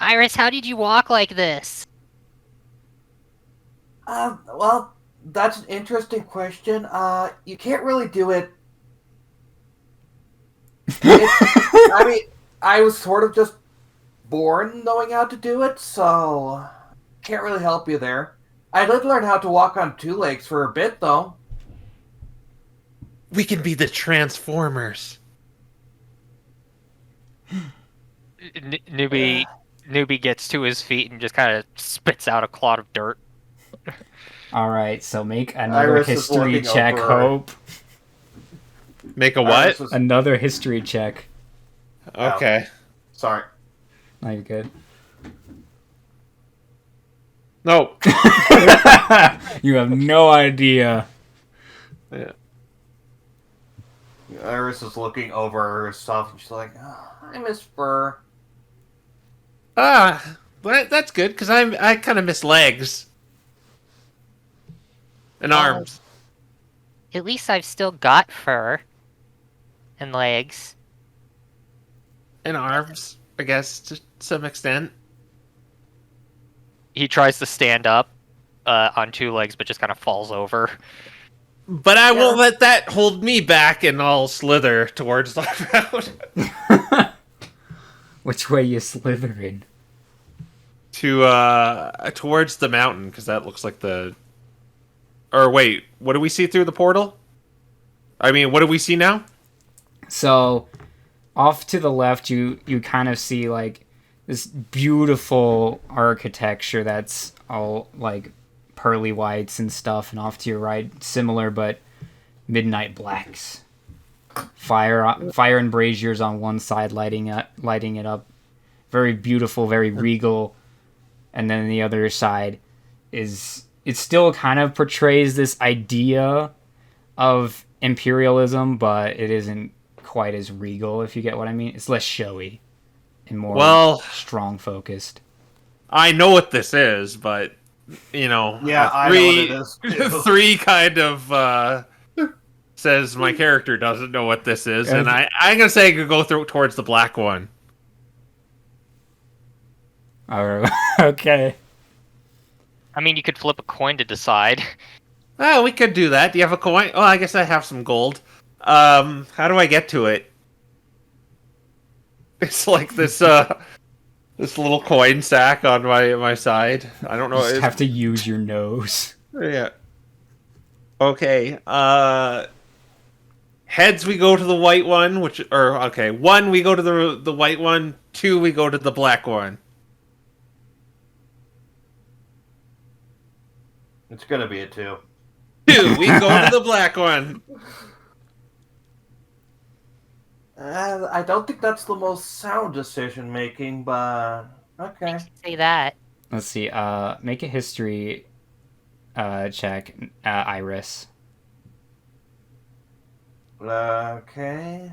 Iris, how did you walk like this? Well, that's an interesting question. You can't really do it. I mean, I was sort of just born knowing how to do it, so can't really help you there. I did learn how to walk on two legs for a bit, though. We can be the Transformers. Newbie gets to his feet and just kind of spits out a clod of dirt. All right, so make another Iris is history looking check, over. Hope. Make a what? Iris is- Another history check. Okay. Sorry. No, you're good. No. You have no idea. Yeah. Iris is looking over herself and she's like, oh, I miss fur. But that's good because I kind of miss legs and arms. At least I've still got fur and legs. And arms, I guess, to some extent. He tries to stand up on two legs, but just kind of falls over. But I won't let that hold me back, and I'll slither towards the road. Which way you slithering? Towards the mountain, because that looks like the... Or wait, what do we see through the portal? I mean, what do we see now? So, off to the left, you kind of see like this beautiful architecture that's all like pearly whites and stuff, and off to your right, similar but midnight blacks. Fire and braziers on one side, lighting it up. Very beautiful, very regal. And then the other side is it still kind of portrays this idea of imperialism, but it isn't quite as regal, if you get what I mean. It's less showy and more strong focused. I know what this is, but you know, Yeah, I know what it is, too. 3 kind of says my character doesn't know what this is, and I'm gonna say I could go towards the black one. Okay. I mean, you could flip a coin to decide. Oh, we could do that. Do you have a coin? Oh, I guess I have some gold. How do I get to it? It's like this this little coin sack on my side. I don't know. You just have to use your nose. Yeah. Okay. Heads we go to the white one, 1 we go to the white one, 2 we go to the black one. It's gonna be a 2. 2 we go to the black one. I don't think that's the most sound decision making, but okay. Say that. Let's see. Make a history check, Iris. Okay.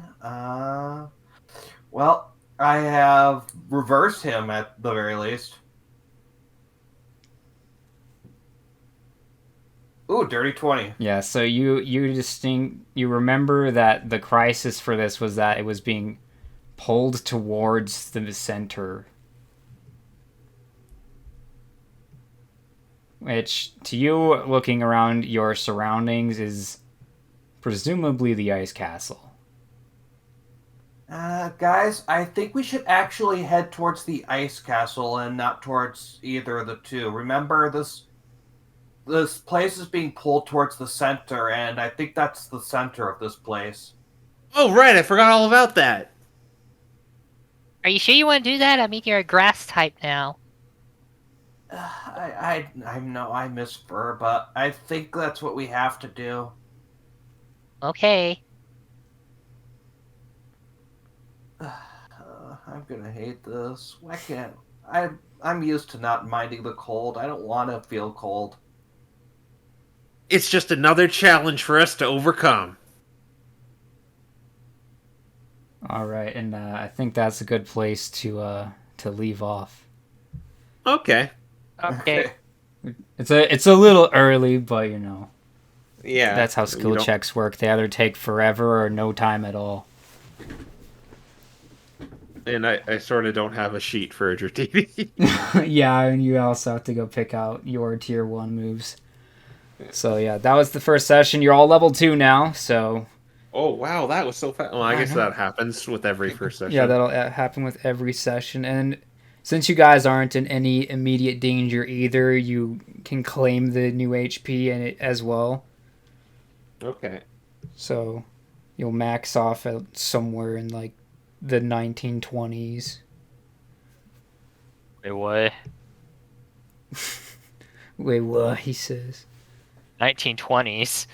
Well, I have reversed him at the very least. Ooh, dirty 20. Yeah, so you remember that the crisis for this was that it was being pulled towards the center. Which, to you, looking around your surroundings, is presumably the ice castle. Guys, I think we should actually head towards the ice castle and not towards either of the two. Remember, this place is being pulled towards the center, and I think that's the center of this place. Oh, right, I forgot all about that. Are you sure you want to do that? I mean, you're a grass type now. I know I miss fur, but I think that's what we have to do. Okay. I'm gonna hate this. Why can't I'm used to not minding the cold. I don't want to feel cold. It's just another challenge for us to overcome. All right, and I think that's a good place to leave off. Okay. Okay. It's a little early, but you know Yeah. that's how you skill don't- checks work. They either take forever or no time at all. And I sort of don't have a sheet for a Dratini. Yeah, and you also have to go pick out your tier 1 moves. So yeah, that was the first session. You're all level 2 now, so Oh, wow, that was so fast. Well, I I guess know. that happens with every first session. yeah, that'll happen with every session. And since you guys aren't in any immediate danger either, you can claim the new HP in it as well. Okay. So you'll max off at somewhere in like the 1920s. Wait, what? Wait, what? He says. 1920s.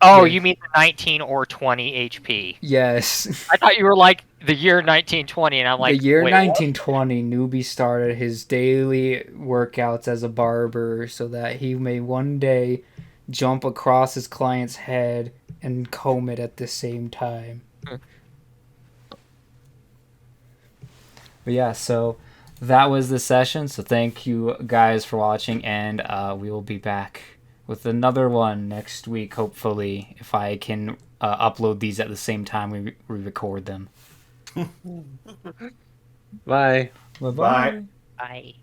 Oh, Yeah. you mean the 19 or 20 HP? Yes. I thought you were like the year 1920, and I'm like, the year wait, 1920, Newbie started his daily workouts as a barber so that he may one day jump across his client's head and comb it at the same time. But yeah, so that was the session. So thank you guys for watching, and we will be back with another one next week, hopefully, if I can upload these at the same time we record them. Bye. Bye-bye. Bye. Bye.